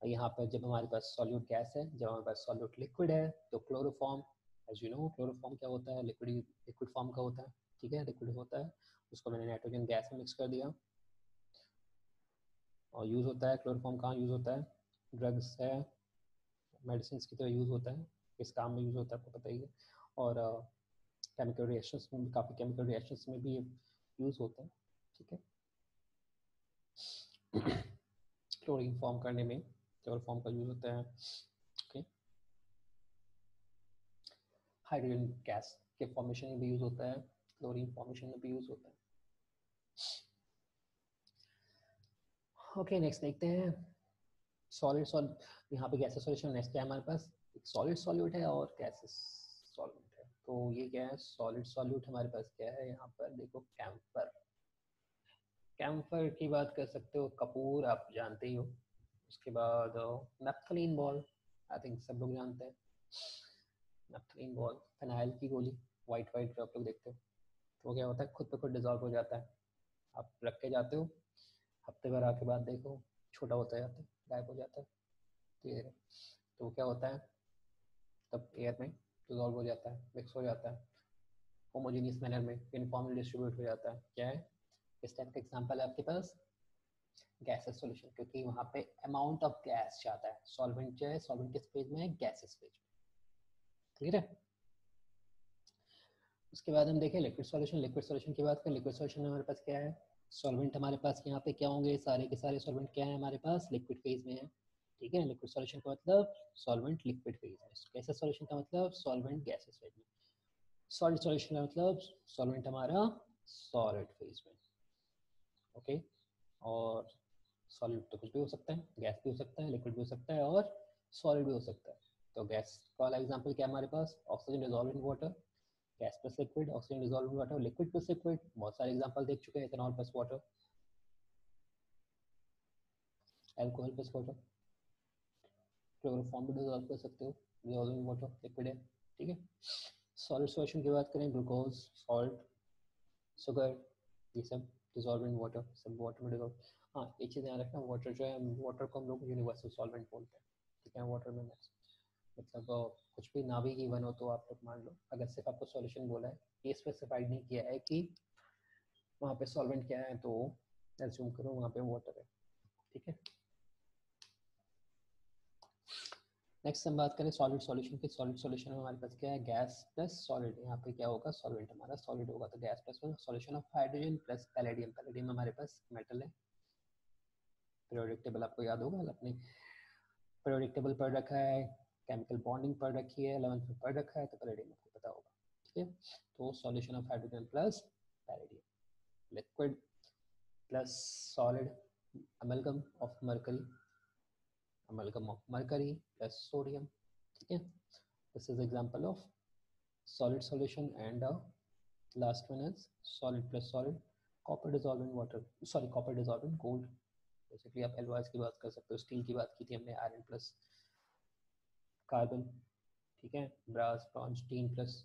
यहाँ पर जब हमारे पास सॉल्यूट गैस है, जब हमारे पास सॉल्यूट लिक्विड है, तो chloroform, as you know chloroform क्या होता है, लिक्विड फॉर्म का होता है, ठीक है, लिक्विड होता है, उसको मैंने नाइट्रोजन गैस में मिक्स कर दिया, और यूज़ होता है क्लोरोफॉर्म कहाँ यूज़ होता है, ड्रग्स है, मेडिसिन की तरह यूज़ होता है, किस काम में यूज़ होता है आपको पता ही है, और केमिकल रिएक्शंस में भी, काफ़ी केमिकल रिएक्शंस में भी यूज़ होता है, ठीक है। क्लोरीन फॉर्म करने में क्लोरोफॉर्म का यूज़ होता है, ओके। हाइड्रोजन गैस के फॉर्मेशन में भी यूज़ होता है, क्लोरीन फॉर्मेशन में भी यूज़ होता है। ओके नेक्स्ट देखते हैं सॉलिड यहाँ पे गैसेस सॉल्यूशन नेक्स्ट है हमारे पास, एक सॉलिड सॉल्यूट है और गैसेस सॉल्यूट है। तो ये क्या है, सॉलिड सॉल्यूट हमारे पास क्या है, यहाँ पर देखो कैम्फर, कैम्फर की बात कर सकते हो, कपूर आप जानते ही हो। उसके बाद नैप्थलीन बॉल, आई थिंक सब लोग जानते हैं, नैप्थलीन बॉल, फिनाइल की गोली, वाइट वाइट जो आप लोग देखते हो, तो क्या होता है खुद पे खुद डिजॉल्व हो जाता है, आप रख के जाते हो, हफ्ते भर आके बाद देखो छोटा होता जाता है, गायब हो जाता है धीरे धीरे। तो क्या होता है तब एयर में डिजॉल्व हो जाता है, मिक्स हो जाता है, होमोजीनियस मैनर में यूनिफॉर्मली डिस्ट्रीब्यूट हो जाता है। क्या है इस टाइप का एग्जांपल है आपके पास गैसेस सॉल्यूशन, क्योंकि वहाँ पे अमाउंट ऑफ गैस जाता है, सॉल्वेंट जो है सॉल्वेंट किस फेज में है, गैसेस फेज में, क्लियर है। उसके बाद हम देखें लिक्विड सॉल्यूशन, लिक्विड सॉल्यूशन की बात करें, लिक्विड सॉल्यूशन में हमारे पास क्या है, सॉल्वेंट हमारे पास यहाँ पे क्या होंगे, सारे के सारे सॉल्वेंट क्या है हमारे पास लिक्विड फेज में है, ठीक है। लिक्विड सॉल्यूशन का मतलब सॉल्वेंट लिक्विड फेज में, गैसेस सॉल्यूशन का मतलब सॉल्वेंट गैसेस फेज में, सॉलिड सॉल्यूशन का मतलब सॉल्वेंट हमारा सॉलिड फेज में, ओके। और सॉलिड तो कुछ भी हो सकता है, गैस भी हो सकता है, लिक्विड भी हो सकता है और सॉलिड भी हो सकता है। तो गैस का वाला एग्जांपल क्या है हमारे पास, oxygen dissolve in water, gas plus liquid, oxygen dissolve in water, liquid plus liquid, बहुत सारे एग्जांपल देख चुके हैं, ethanol plus water, alcohol plus water, chloroform भी डिसॉल्व कर सकते हो, डिसॉल्व इन वाटर लिक्विड है, ठीक है। सॉलिड सॉल्यूशन की बात करें, ग्लूकोज, सॉल्ट, शुगर, ये सब डिसॉल्व इन वाटर, सब वाटर में डिसॉल्व। हाँ एक चीज़ ध्यान रखना, वाटर जो है, वाटर को हम लोग यूनिवर्सल सॉल्वेंट बोलते हैं, ठीक है। वाटर में मतलब कुछ भी ना भी गिवन हो तो आप लोग मान लो, अगर सिर्फ आपको सॉल्यूशन बोला है, ये स्पेसिफाइड नहीं किया है कि वहाँ पे सॉल्वेंट क्या है, तो एज्यूम करो वहाँ पे वाटर है, ठीक है। नेक्स्ट हम बात करें सॉलिड सॉल्यूशन की, सॉलिड सॉल्यूशन में हमारे पास क्या है, गैस प्लस सॉलिड, यहाँ पे क्या होगा, सॉल्वेंट हमारा सॉलिड होगा, तो gas plus solution of hydrogen plus palladium, palladium हमारे पास मेटल है, पीरियोडिक टेबल आपको याद होगा, अपने पीरियोडिक टेबल पढ़ रखा है, केमिकल बॉन्डिंग पढ़ रखी है 11th में पढ़ रखा है, तो पैलेडियम आपको पता होगा, ठीक है। तो solution of hydrogen plus palladium, liquid plus solid, amalgam of mercury, amalgam of mercury plus sodium, ठीक है। This is example of solid solution, and last one is solid plus solid, copper dissolved in water, sorry copper dissolved in gold। Basically आप alloys की बात कर सकते हो, steel की बात की थी हमने, आयरन प्लस कार्बन, ठीक है, brass bronze tin plus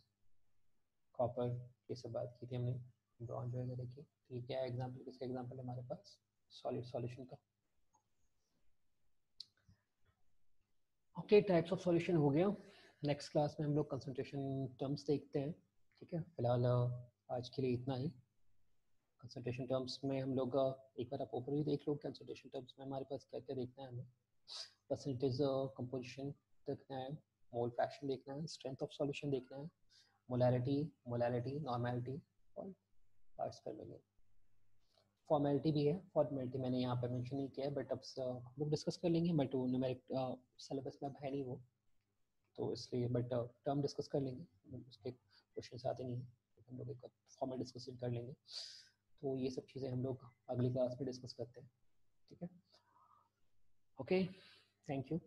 copper, ये सब बात की थी हमने, ब्रॉन्ज वगैरह देखिए, ठीक है। एग्जाम्पल किसका एग्जाम्पल है हमारे पास, सॉलिड सॉल्यूशन का, ओके। टाइप्स ऑफ सॉल्यूशन हो गया, नेक्स्ट क्लास में हम लोग कंसंट्रेशन टर्म्स देखते हैं, ठीक है। फिलहाल आज के लिए इतना ही। कंसंट्रेशन टर्म्स में हम लोग एक बार आप ओवरव्यू देख लो, कंसंट्रेशन टर्म्स में हमारे पास क्या क्या देखना है हमें, परसेंटेज कंपोजिशन देखना है, मोल फ्रैक्शन देखना है, स्ट्रेंथ ऑफ सॉल्यूशन देखना है, मोलैरिटी, मोलैरिटी, नॉर्मेलिटी और पार्ट्स पर मिलेंगे। फॉर्मेलिटी भी है, फॉर्मेलिटी मैंने यहाँ पर मेंशन नहीं किया है, बट अब हम लोग डिस्कस कर लेंगे, बट वो न्यूमेरिक सिलेबस में अब है नहीं वो, तो इसलिए बट टर्म डिस्कस कर लेंगे, उसके क्वेश्चन आते नहीं हैं, हम लोग एक फॉर्मल डिस्कशन कर लेंगे। तो ये सब चीज़ें हम लोग अगली क्लास में डिस्कस करते हैं, ठीक है। Okay, thank you.